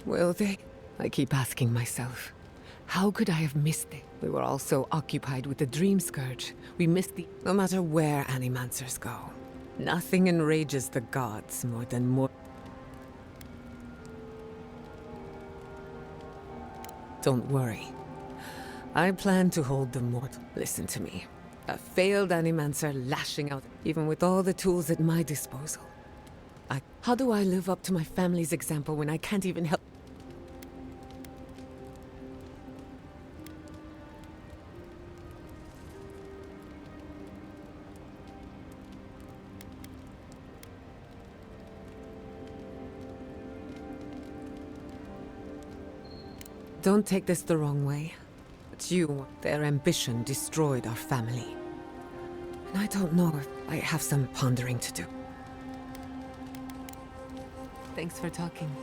Will they? I keep asking myself, how could I have missed it? We were all so occupied with the dream scourge. We missed the... No matter where animancers go, nothing enrages the gods more than more... Don't worry. I plan to hold the mortal. Listen to me. A failed animancer lashing out, even with all the tools at my disposal. How do I live up to my family's example when I can't even help? Don't take this the wrong way. But their ambition destroyed our family. And I don't know if I have some pondering to do. Thanks for talking.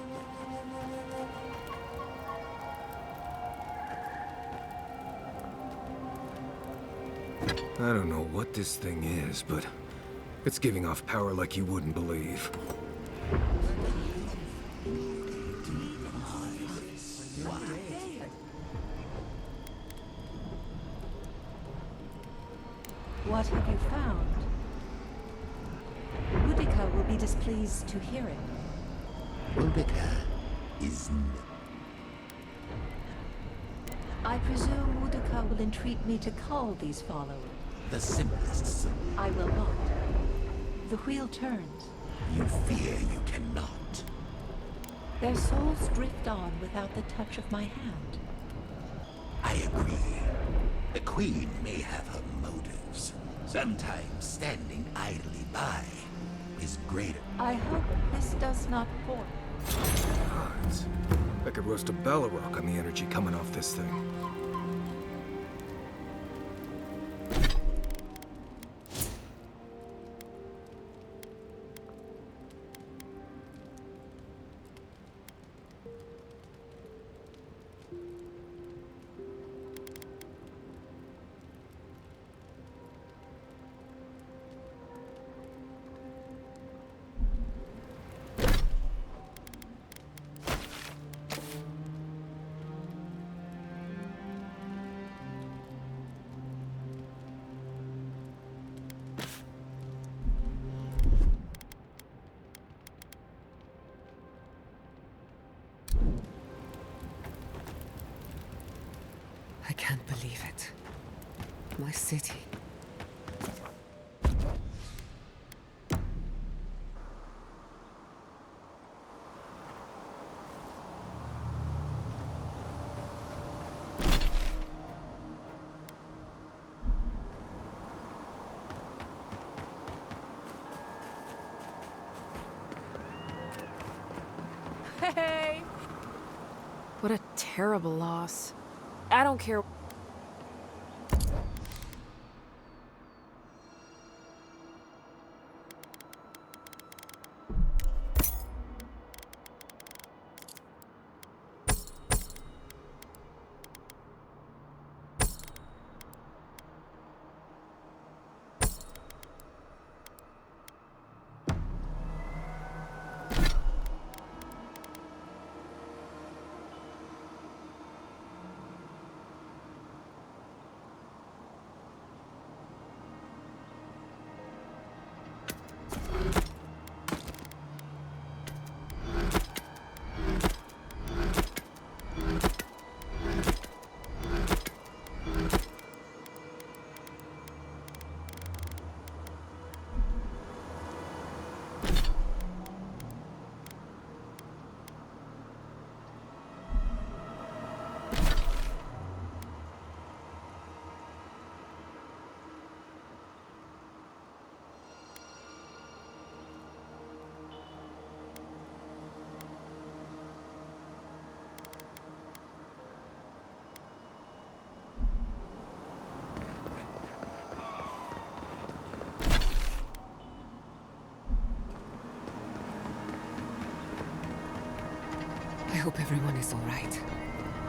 I don't know what this thing is, but it's giving off power like you wouldn't believe. What have you found? Boudica will be displeased to hear it. Boudica is... I presume Boudica will entreat me to call these followers. the simplest. I will not. The wheel turns. You fear you cannot. Their souls drift on without the touch of my hand. I agree. The Queen may have her motives. Sometimes standing idly by is greater. I hope this does not pour. I could roast a Balrog on the energy coming off this thing. I can't believe it. My city. Hey! What a terrible loss. I don't care. I hope everyone is all right.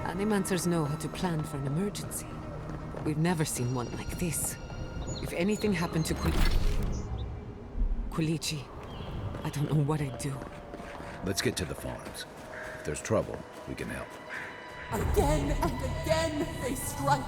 Animancers know how to plan for an emergency, but we've never seen one like this. If anything happened to Quilici, I don't know what I'd do. Let's get to the farms. there's trouble, we can help. Again and again they strike.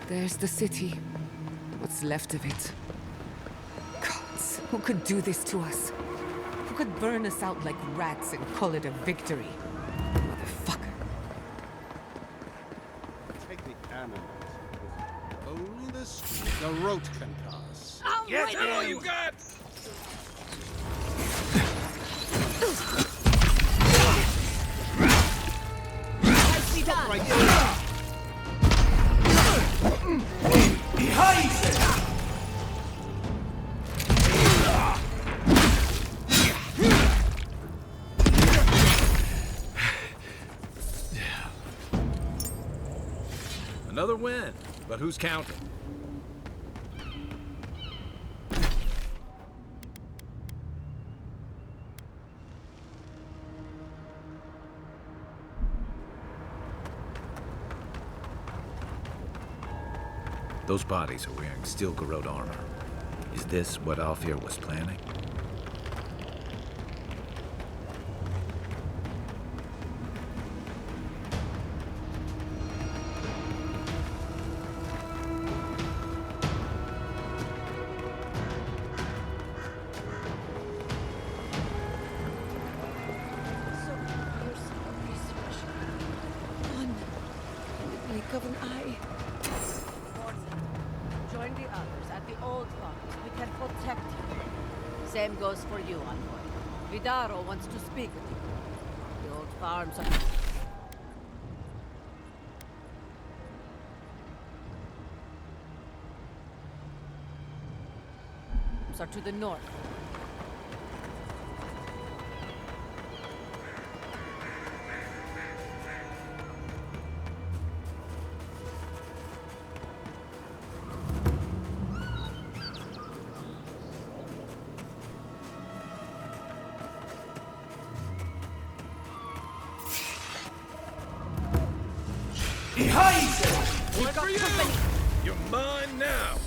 There's the city. What's left of it. Gods, who could do this to us? Who could burn us out like rats and call it a victory? Motherfucker. Take the animals. Only the street the road can pass. Yes, that's all you got! Stop right there! Behind it! Another win, but who's counting? Those bodies are wearing steel corrode armor. Is this what Alfir was planning? of an eye. Join the others at the old farms. We can protect you. Same goes for you, Envoy. Vidaro wants to speak with you. The old farms are to the north. Behind you! What for you? You're mine now.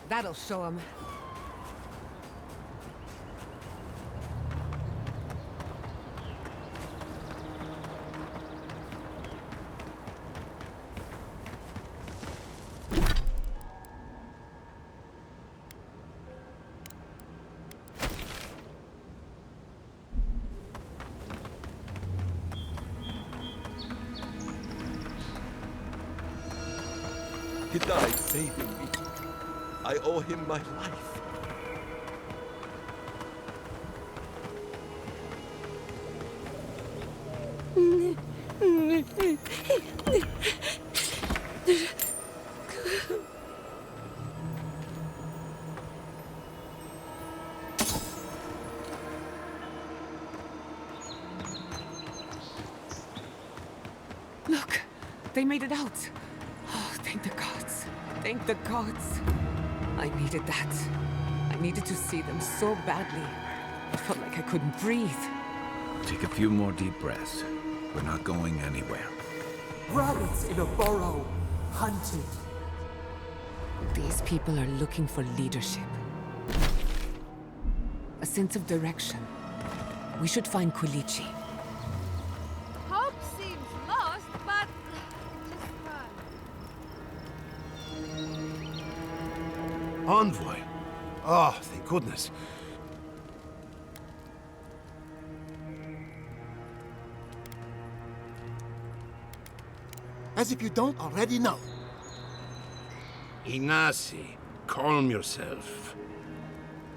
That'll show him. He died saving me. I owe him my life. Look, they made it out. Oh, thank the gods. Thank the gods. I needed that. I needed to see them so badly. It felt like I couldn't breathe. Take a few more deep breaths. We're not going anywhere. Rabbits in a burrow, hunted. These people are looking for leadership. A sense of direction. We should find Quilici. Hope seems lost, but just fine. Envoy. Oh, thank goodness. As if you don't already know. Ignacy, calm yourself.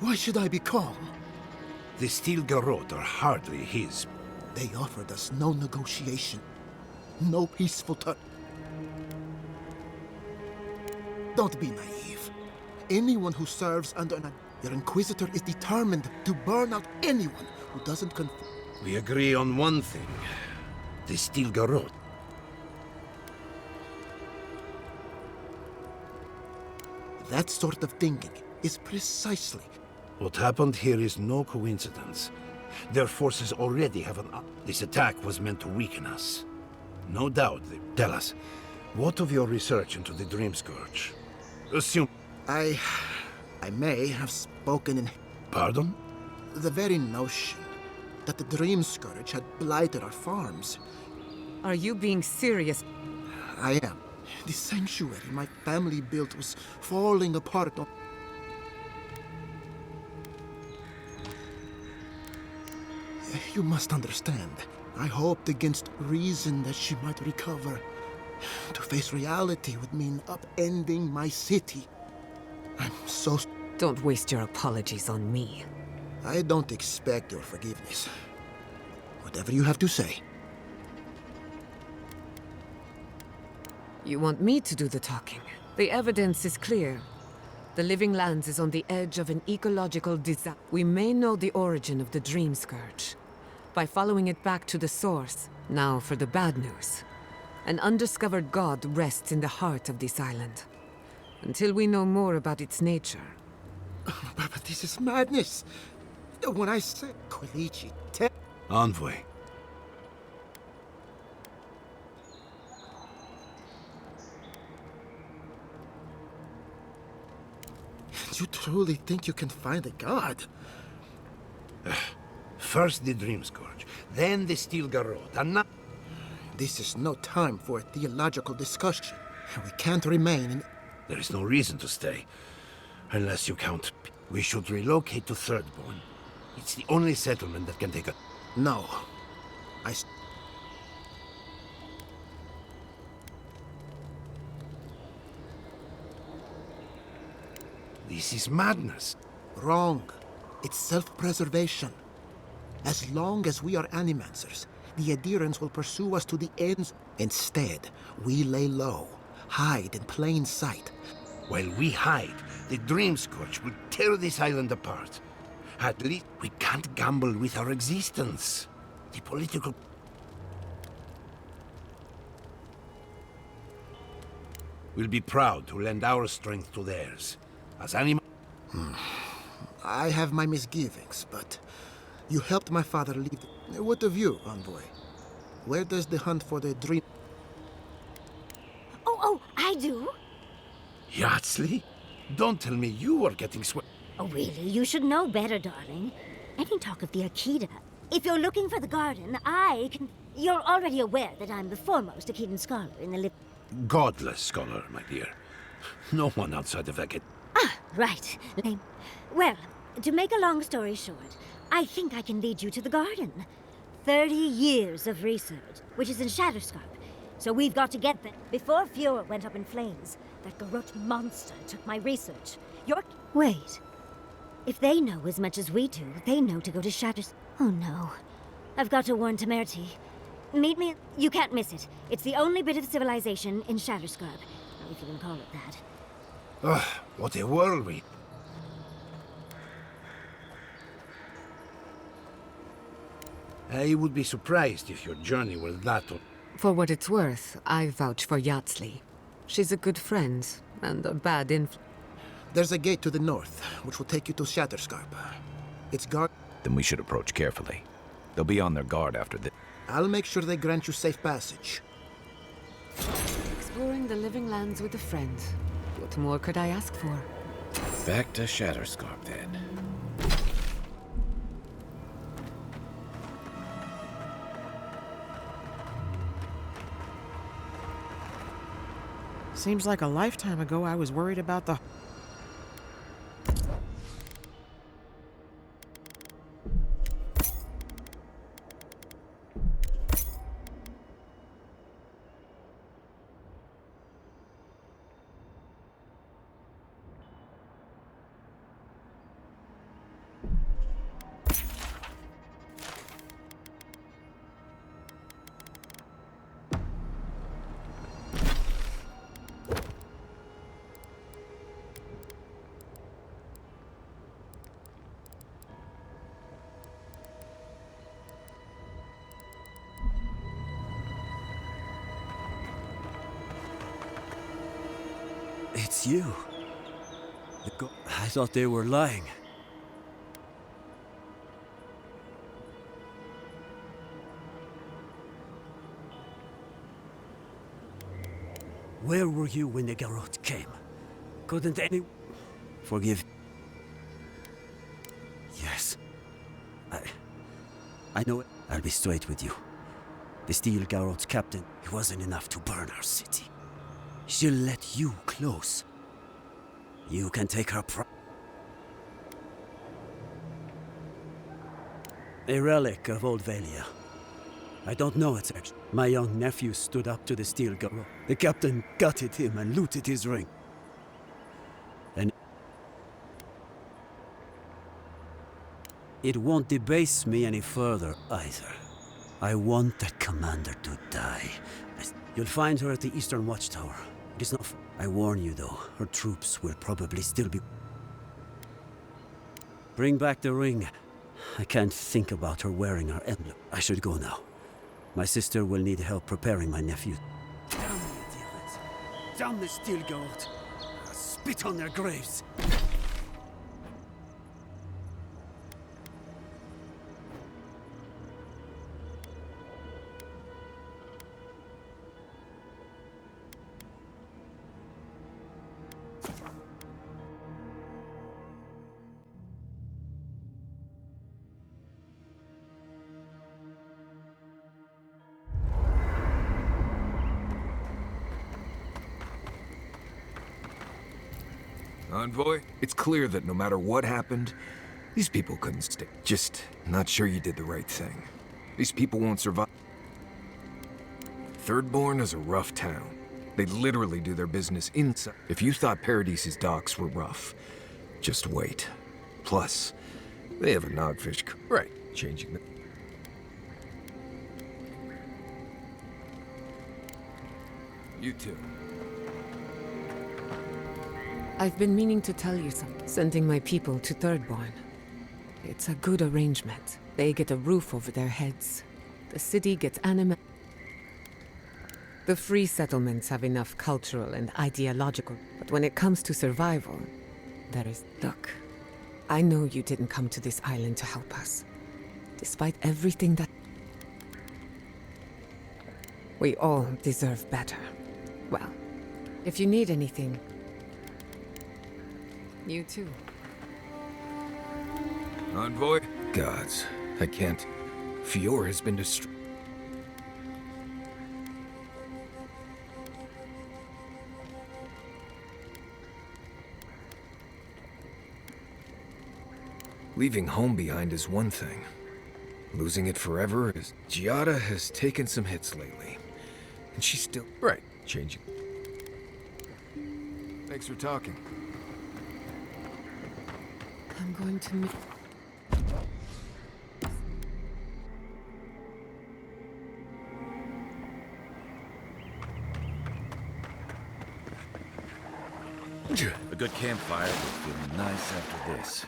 Why should I be calm? The steel garrote are hardly his. They offered us no negotiation, no peaceful touch. Don't be naive. Anyone who serves under your Inquisitor is determined to burn out anyone who doesn't conform. We agree on one thing. The steel garrote. That sort of thinking is precisely... What happened here is no coincidence. Their forces already have This attack was meant to weaken us. No doubt. Tell us, what of your research into the Dream Scourge? Assume... I may have spoken in... Pardon? The very notion that the Dream Scourge had blighted our farms. Are you being serious? I am. The sanctuary my family built was falling apart. You must understand. I hoped against reason that she might recover. To face reality would mean upending my city. I'm so... Don't waste your apologies on me. I don't expect your forgiveness. Whatever you have to say. You want me to do the talking? The evidence is clear. The Living Lands is on the edge of an ecological disaster. We may know the origin of the Dream Scourge by following it back to the source. Now for the bad news. An undiscovered god rests in the heart of this island. Until we know more about its nature. But this is madness. When I said Quilichi, Envoy. You truly think you can find a god? First the Dream Scourge, then the Steel Garrote, and now... This is no time for a theological discussion. We can't remain in... There is no reason to stay. Unless you count... We should relocate to Thirdborn. It's the only settlement that can take a... No. This is madness. Wrong. It's self-preservation. As long as we are animancers, the adherents will pursue us to the ends. Instead, we lay low, hide in plain sight. While we hide, the Dream Scourge will tear this island apart. At least we can't gamble with our existence. The political... We'll be proud to lend our strength to theirs. As I have my misgivings, but you helped my father leave. What of you, Envoy? Where does the hunt for the dream... Oh, I do. Yardsley? Don't tell me you are getting Oh, really? You should know better, darling. Any talk of the Akita. If you're looking for the garden, I can... You're already aware that I'm the foremost Akitan scholar in the Godless scholar, my dear. No one outside of Akita. Ah, right. Well, to make a long story short, I think I can lead you to the garden. 30 years of research, which is in Shatterscarp. So we've got to get there. Before Fuhrer went up in flames, that Garrote monster took my research. Wait. If they know as much as we do, they know to go to Shatters... Oh no. I've got to warn Temerity. Meet me... You can't miss it. It's the only bit of civilization in Shatterscarp, if you can call it that. Ugh, what a whirlwind. I would be surprised if your journey were that... For what it's worth, I vouch for Yardsley. She's a good friend, and a bad influence. There's a gate to the north, which will take you to Shatterscarp. It's guard... Then we should approach carefully. They'll be on their guard after this. I'll make sure they grant you safe passage. Exploring the Living Lands with a friend. What more could I ask for? Back to Shatterscarp, then. Seems like a lifetime ago I was worried about the... It's you. I thought they were lying. Where were you when the garrote came? Couldn't any... Forgive... Yes. I know it. I'll be straight with you. The Steel Garrote's captain, it wasn't enough to burn our city. She'll let you close. You can take her a relic of old Valia. I don't know its actual. My young nephew stood up to the Steel Garrote. The captain gutted him and looted his ring. And it won't debase me any further either. I want that commander to die. You'll find her at the Eastern Watchtower. It is not... I warn you though, her troops will probably still be... Bring back the ring. I can't think about her wearing her emblem. I should go now. My sister will need help preparing my nephew. Damn the demons! Damn the Steel Garrote! I'll spit on their graves! Envoy, it's clear that no matter what happened, these people couldn't stay. Just not sure you did the right thing. These people won't survive. Thirdborn is a rough town. They literally do their business inside. If you thought Paradise's docks were rough, just wait. Plus, they have a Nogfish... Right, changing the... You too. I've been meaning to tell you something. Sending my people to Thirdborn. It's a good arrangement. They get a roof over their heads. The city gets animated. The free settlements have enough cultural and ideological, but when it comes to survival, there is... Look, I know you didn't come to this island to help us. Despite everything that... We all deserve better. Well, if you need anything... You too. Envoy? Gods, I can't. Fior has been destroyed. Leaving home behind is one thing. Losing it forever is... Giada has taken some hits lately. And she's still... Right, changing. Thanks for talking. I'm going to meet... A good campfire will feel nice after this.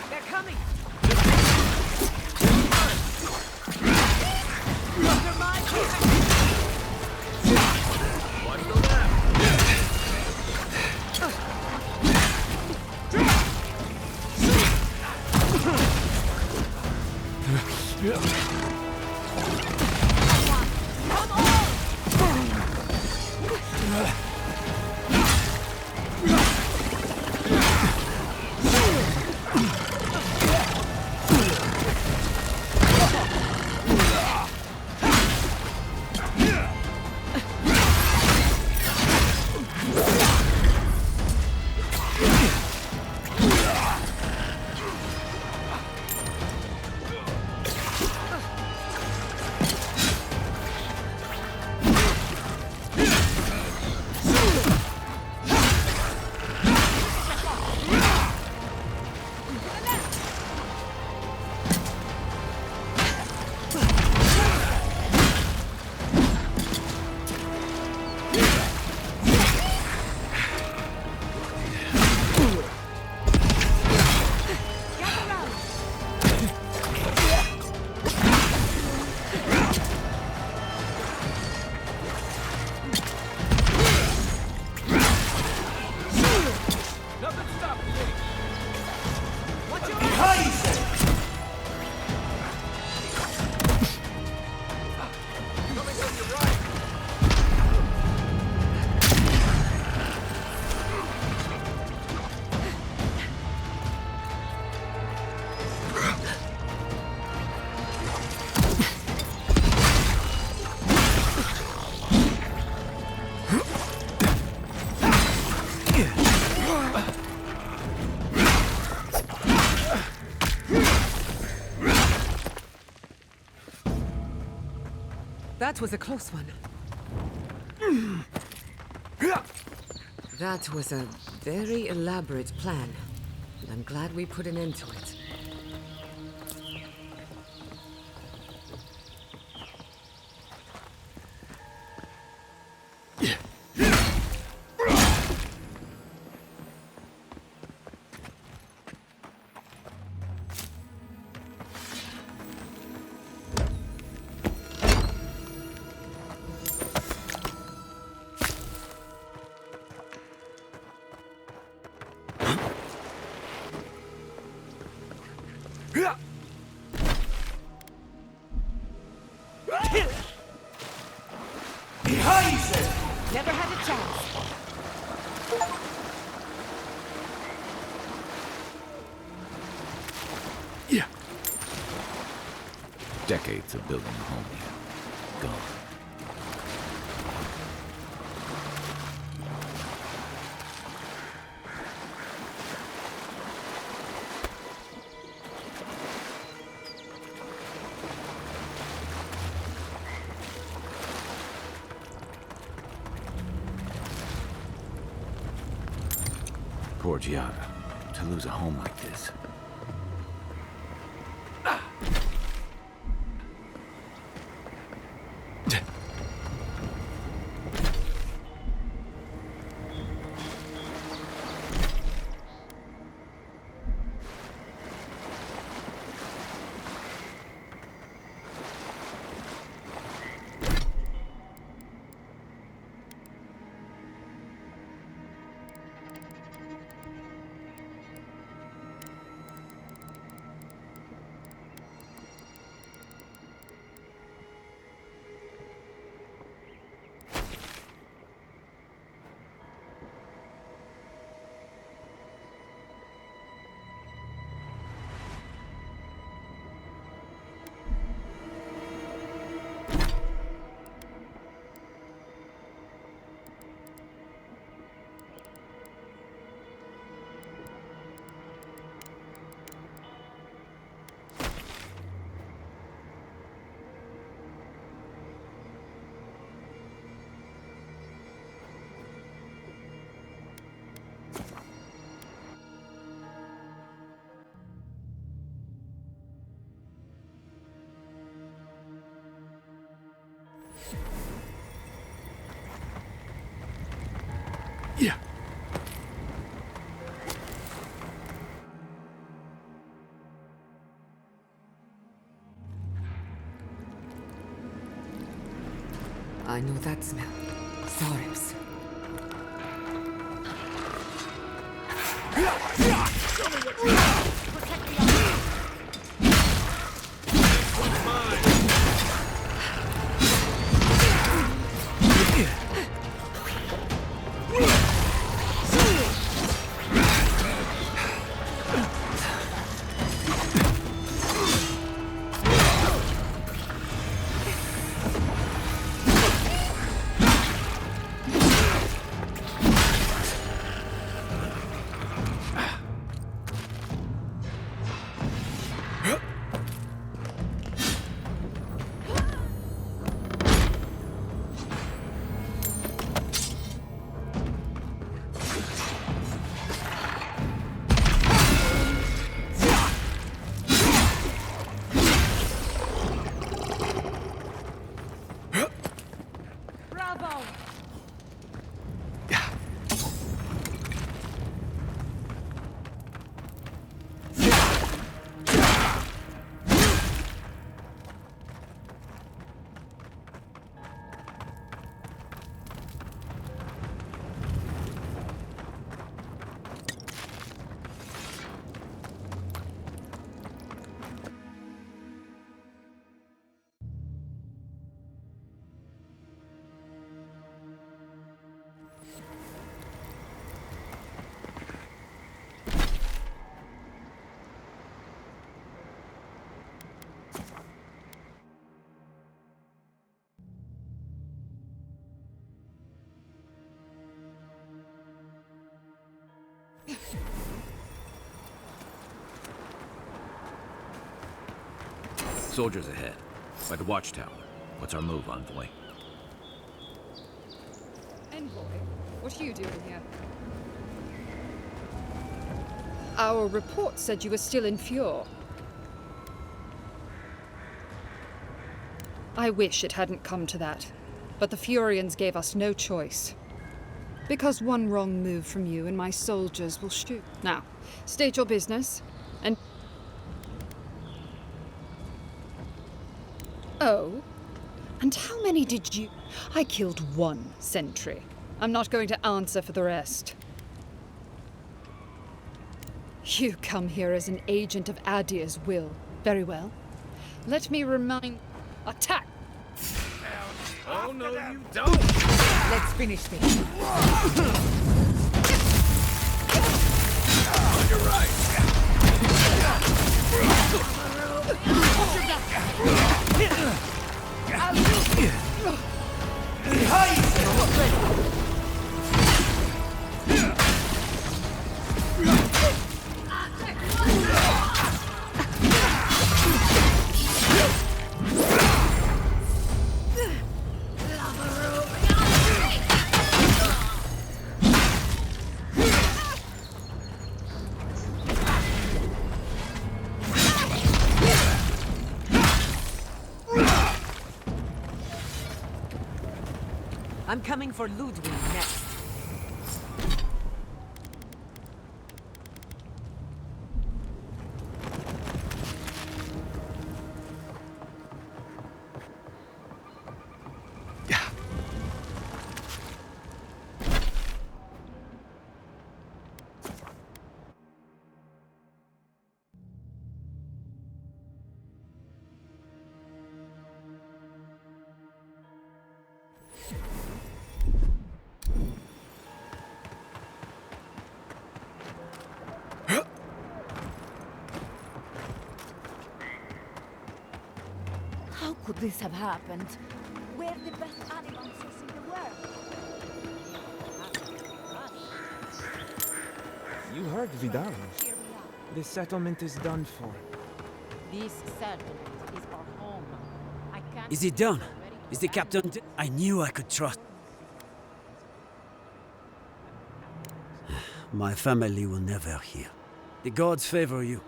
They're coming! That was a close one. That was a very elaborate plan, and I'm glad we put an end to it. Never had a chance. Yeah. Decades of building a home here. Gone. Poor Giada, to lose a home like this. Yeah. I know that smell. Sorrows. Soldiers ahead, by the watchtower. What's our move, envoy? Envoy? What are you doing here? Our report said you were still in Fjord. I wish it hadn't come to that, but the Furians gave us no choice. Because one wrong move from you and my soldiers will shoot. Now, state your business, and... Oh? And how many did you... I killed one sentry. I'm not going to answer for the rest. You come here as an agent of Adir's will. Very well. Let me remind... Attack! Oh, no, you don't! Let's finish this. You're right! I'm coming for Ludwig next. How could this have happened? We're the best animals in the world. You heard Vidal. This settlement is done for. This settlement is our home. I can't... Is it done? Is the captain... I knew I could trust... My family will never hear. The gods favor you.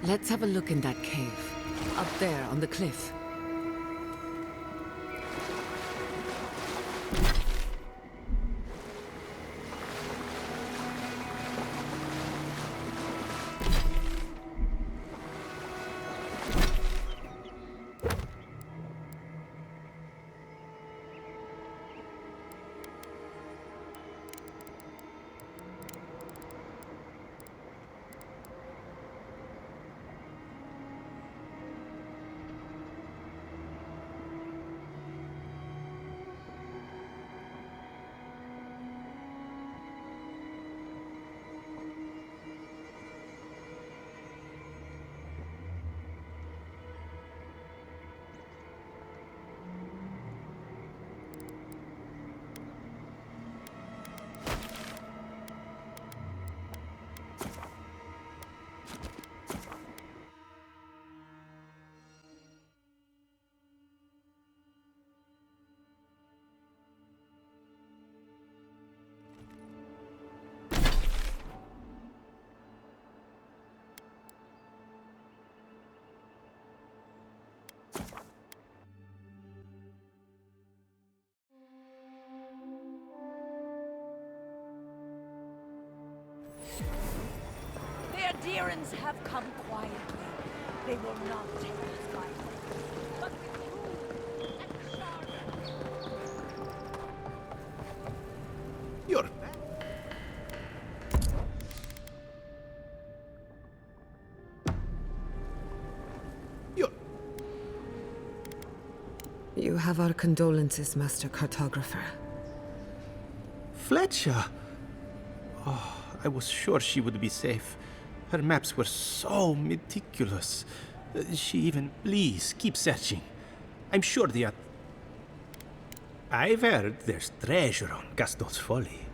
Let's have a look in that cave. Up there on the cliff. Adirans have come quietly. They will not take us lightly. But with you and Charlotte. You're You have our condolences, Master Cartographer. Fletcher! Oh, I was sure she would be safe. Her maps were so meticulous. She even... Please, keep searching. I'm sure the... I've heard there's treasure on Gaston's Folly.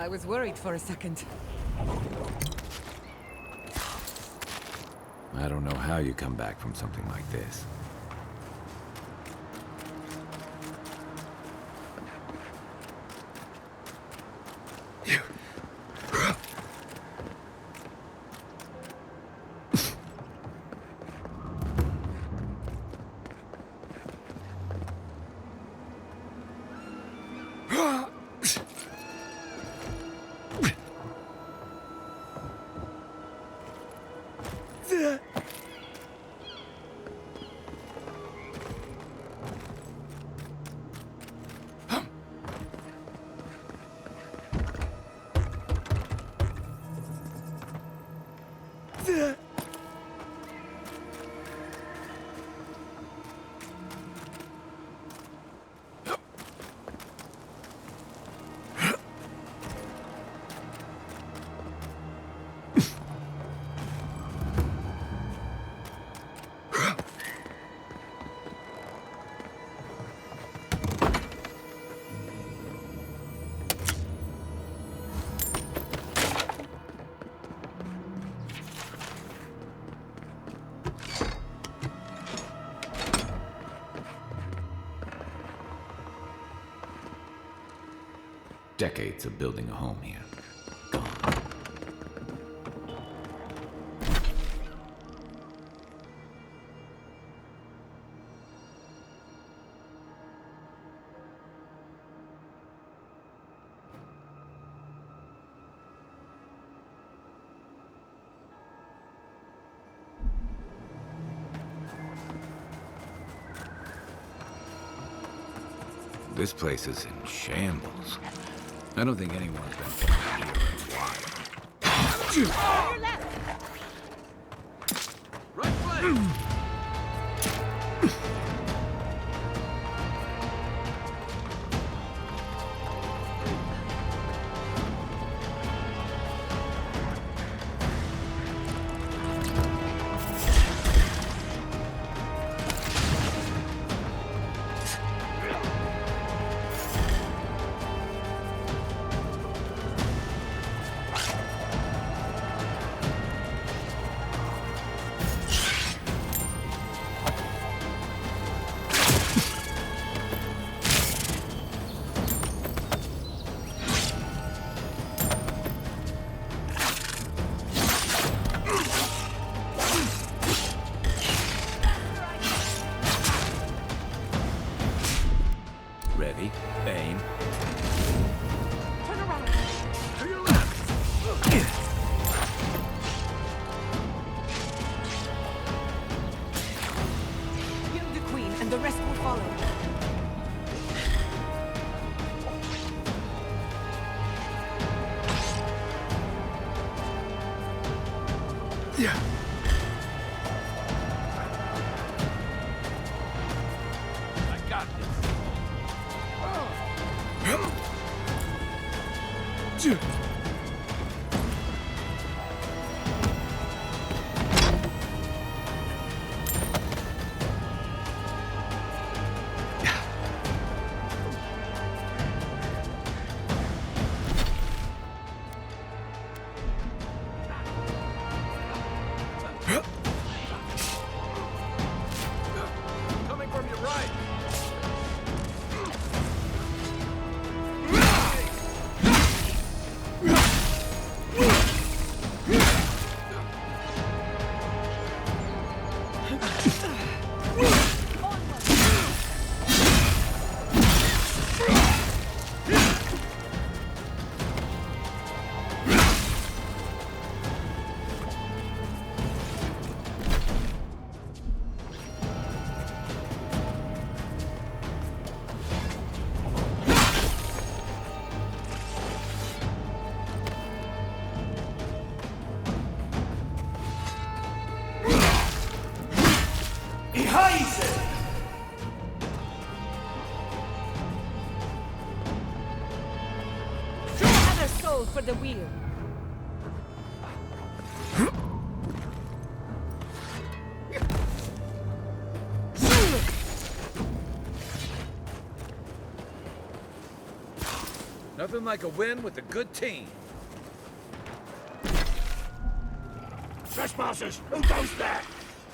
I was worried for a second. I don't know how you come back from something like this. Decades of building a home here. This place is in shambles. I don't think anyone's been here in a while. Your left! Right flank! Ready, aim. Turn around! To your left! Kill the queen, and the rest will follow. Yeah. I got this. Coming from your right. Another soul for the wheel. Nothing like a win with a good team. Trespassers! Who goes there?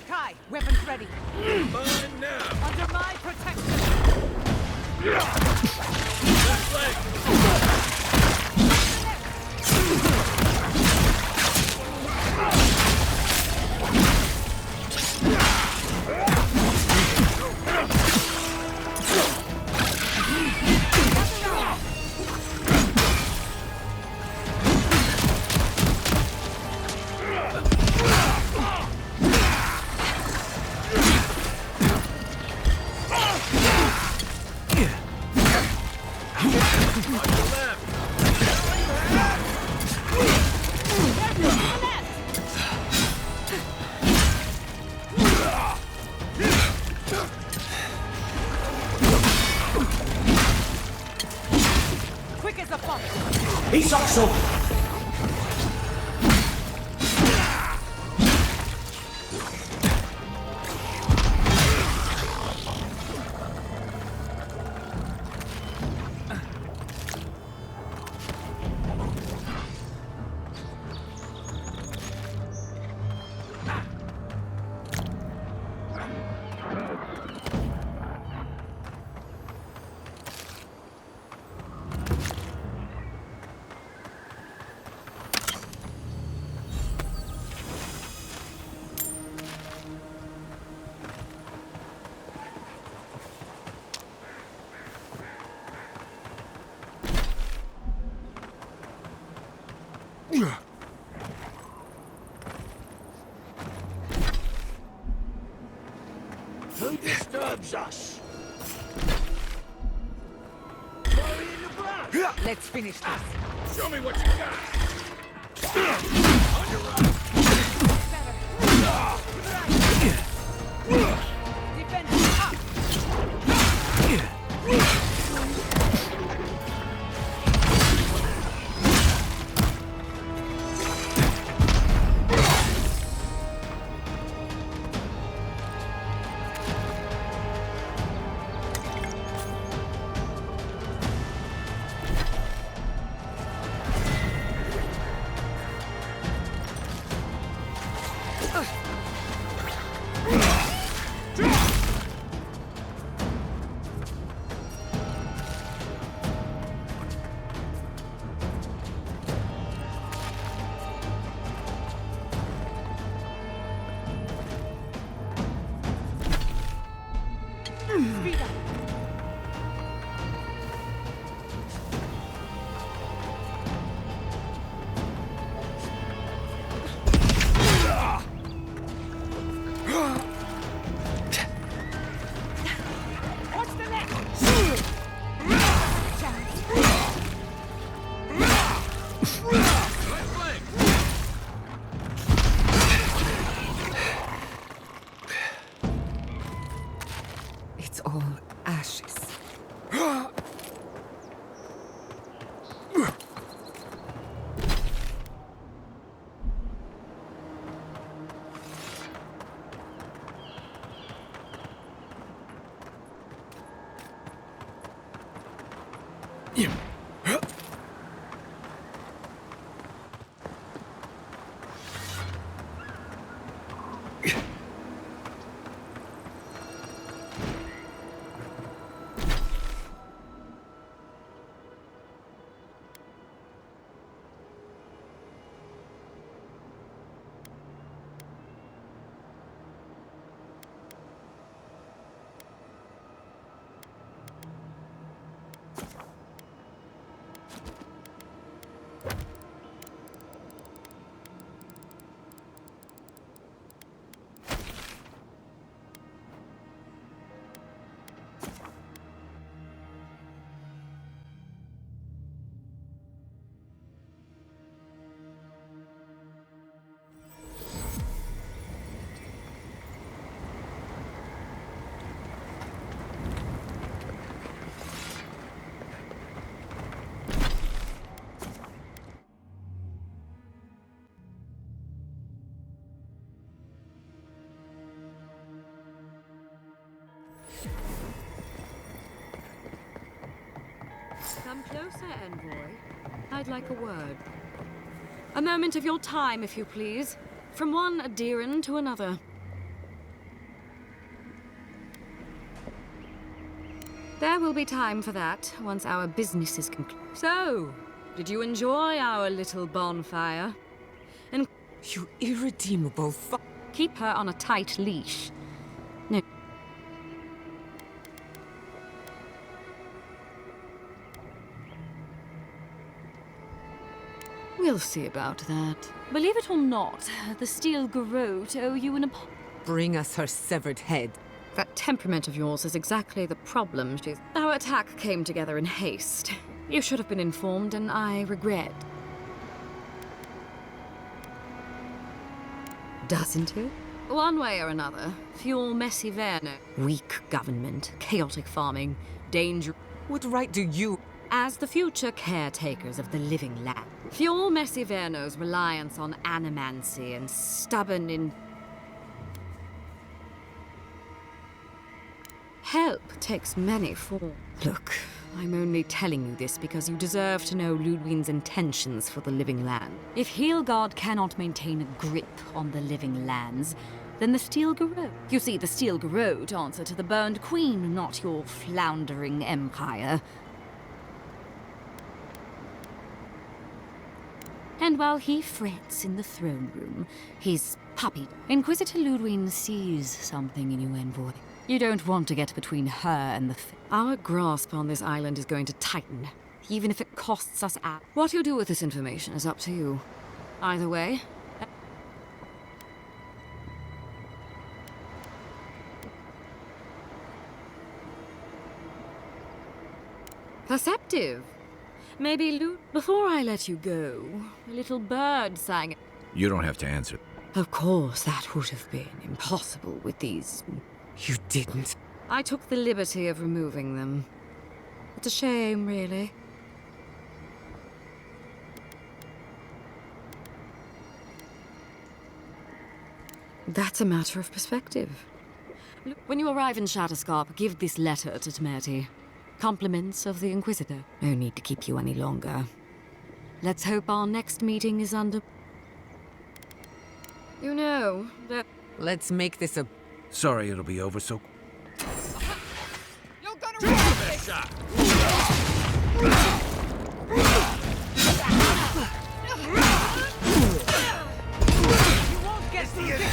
Kai, weapons ready. Mine now. Under my protection. Left leg. Quick as a fox. He's also. Who disturbs us? Fire in the black! Let's finish this. Show me what you got! On your right! Defend up! It's all ashes. Come closer, envoy. I'd like a word. A moment of your time, if you please. From one adherent to another. There will be time for that once our business is concluded. So, did you enjoy our little bonfire? And you irredeemable keep her on a tight leash. No. We'll see about that. Believe it or not, the Steel Garrote owe you an apology. Bring us her severed head. That temperament of yours is exactly the problem. Our attack came together in haste. You should have been informed, and I regret. Doesn't it? One way or another, fuel messy Verno. Weak government, chaotic farming, danger. What right do you... As the future caretakers of the living land, fuel Messi Verno's reliance on animancy and stubborn help takes many forms. Look, I'm only telling you this because you deserve to know Ludwig's intentions for the living land. If Heelgard cannot maintain a grip on the living lands, then the Steel Garrote. You see, the Steel Garrote answer to the burned queen, not your floundering empire. And while he frets in the throne room, his puppy, Inquisitor Ludwig sees something in you, envoy. You don't want to get between her and our grasp on this island is going to tighten, even if it costs us out. What you do with this information is up to you. Either way... Perceptive. Maybe before I let you go, a little bird sang. You don't have to answer. Of course, that would have been impossible with these. You didn't. I took the liberty of removing them. It's a shame, really. That's a matter of perspective. Look, when you arrive in Shatterscarp, give this letter to Temerity. Compliments of the Inquisitor. No need to keep you any longer. Let's hope our next meeting is under... You know, that... Let's make this a... Sorry it'll be over so... You're gonna regret this! You won't get through this!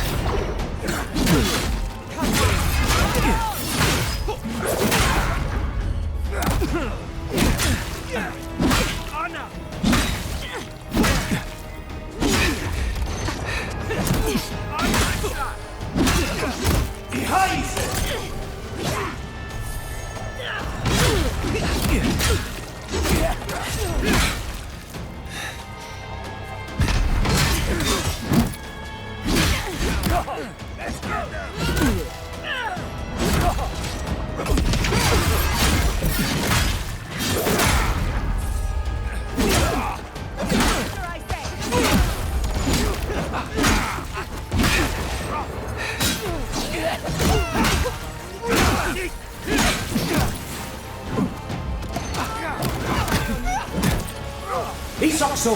So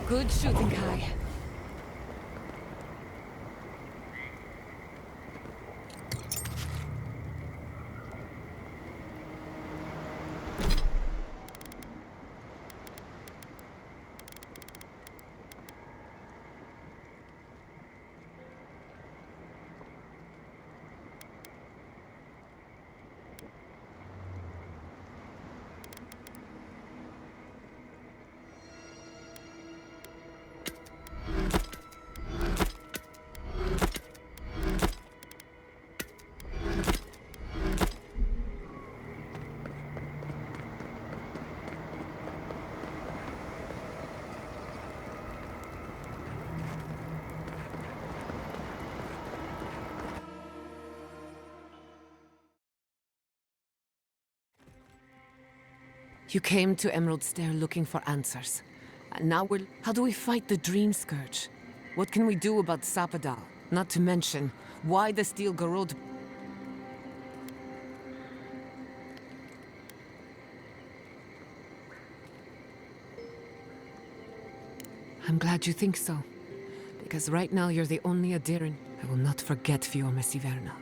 Good shooting, Kai. You came to Emerald Stair looking for answers. And now we're... How do we fight the Dream Scourge? What can we do about Sapadal? Not to mention, why the Steel Garrod... I'm glad you think so. Because right now you're the only Adiran. I will not forget Fiorma Siverna.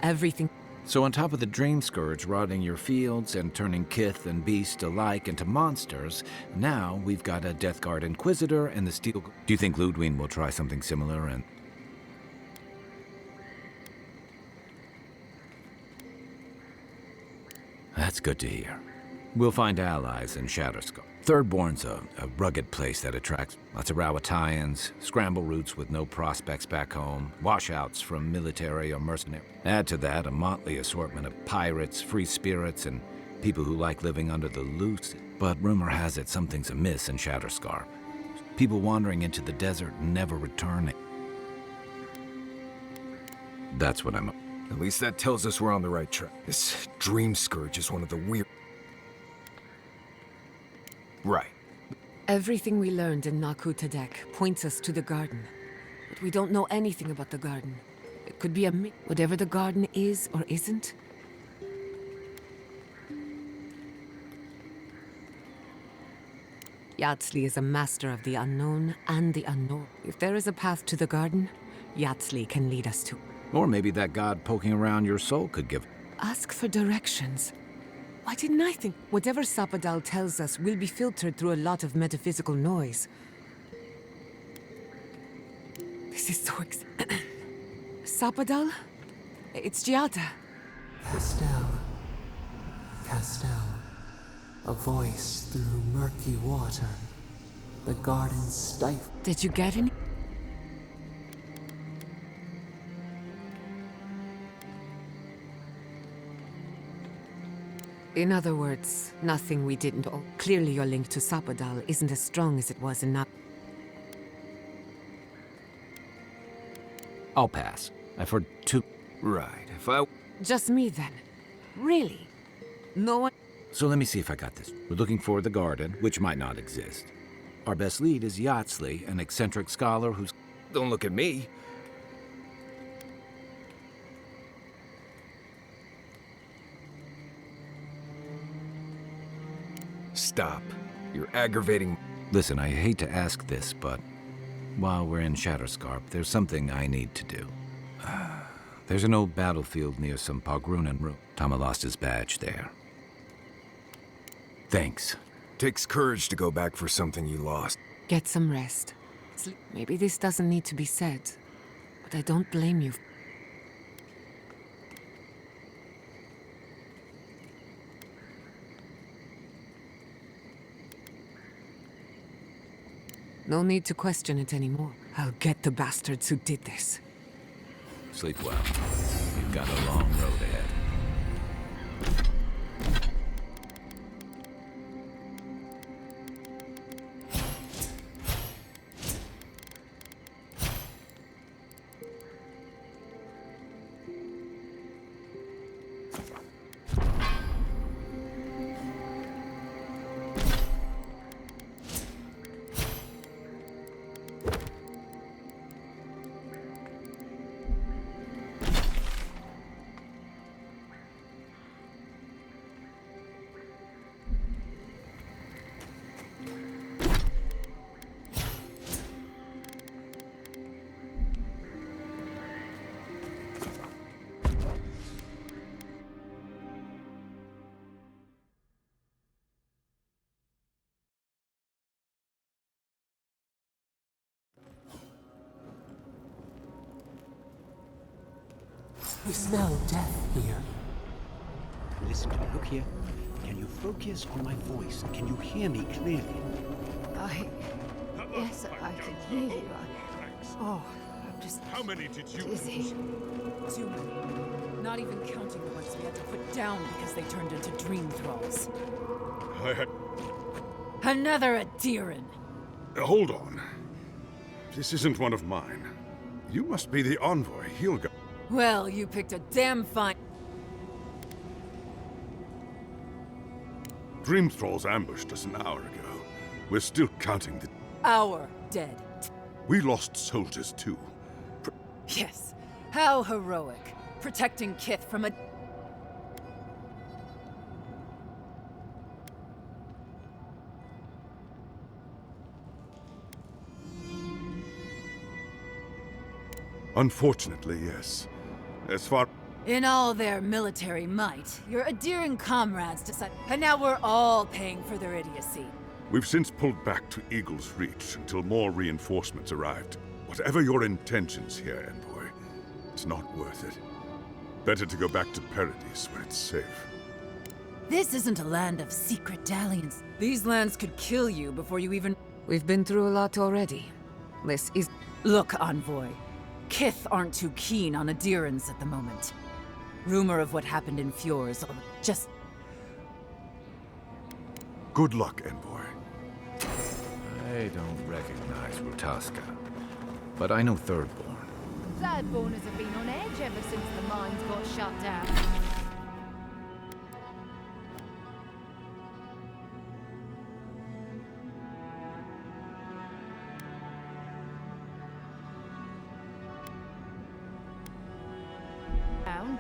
Everything... So on top of the Dream Scourge rotting your fields and turning kith and beast alike into monsters, now we've got a Death Guard Inquisitor and the Steel... Do you think Ludwig will try something similar and... That's good to hear. We'll find allies in Shatterscarp. Thirdborn's a rugged place that attracts lots of Rawatayans, scramble routes with no prospects back home, washouts from military or mercenary. Add to that a motley assortment of pirates, free spirits, and people who like living under the loose. But rumor has it something's amiss in Shatterscarp. People wandering into the desert and never returning. That's what I'm... At least that tells us we're on the right track. This dream scourge is one of the weird... Right. Everything we learned in Nakutadek points us to the garden. But we don't know anything about the garden. It could be a whatever the garden is or isn't. Yatsli is a master of the unknown and the unknown. If there is a path to the garden, Yatsli can lead us to. Or maybe that god poking around your soul could give... Ask for directions. Why didn't I think? Whatever Sapadal tells us will be filtered through a lot of metaphysical noise. This is so Sapadal? It's Giada. Castell. A voice through murky water. The garden stifled. Did you get any? In other words, nothing we didn't know. Clearly your link to Sapadal isn't as strong as it was in I'll pass. I've heard two... Right, if I... Just me then. Really? No one... So let me see if I got this. We're looking for the garden, which might not exist. Our best lead is Yatsli, an eccentric scholar who's... Don't look at me. Stop. You're aggravating... Listen, I hate to ask this, but while we're in Shatterscarp, there's something I need to do. There's an old battlefield near some Pogrunan ruin. Tama lost his badge there. Thanks. Takes courage to go back for something you lost. Get some rest. Maybe this doesn't need to be said, but I don't blame you. No need to question it anymore. I'll get the bastards who did this. Sleep well. You've got a long road ahead. We smell death here. Listen to me. Look here. Can you focus on my voice? Can you hear me clearly? Yes, I can hear you. I'm just... How many did you dizzy. lose? Too many. Not even counting the ones we had to put down because they turned into dream thralls. I had... Another Adiran! Hold on. This isn't one of mine. You must be the envoy, Hilga. Well, you picked a damn fine... Dream Thralls ambushed us an hour ago. We're still counting the... Our dead. We lost soldiers too. Yes. How heroic. Protecting Kith from a... Unfortunately, yes. As far... In all their military might, your Adiran comrades decided... And now we're all paying for their idiocy. We've since pulled back to Eagle's Reach until more reinforcements arrived. Whatever your intentions here, Envoy, it's not worth it. Better to go back to Paradise where it's safe. This isn't a land of secret dalliance. These lands could kill you before you even... We've been through a lot already. This is... Look, Envoy. Kith aren't too keen on Adirans at the moment. Rumor of what happened in Fjords just... Good luck, Envoy. I don't recognize Rutaska, but I know Thirdborn. Thirdborners have been on edge ever since the mines got shut down. Down.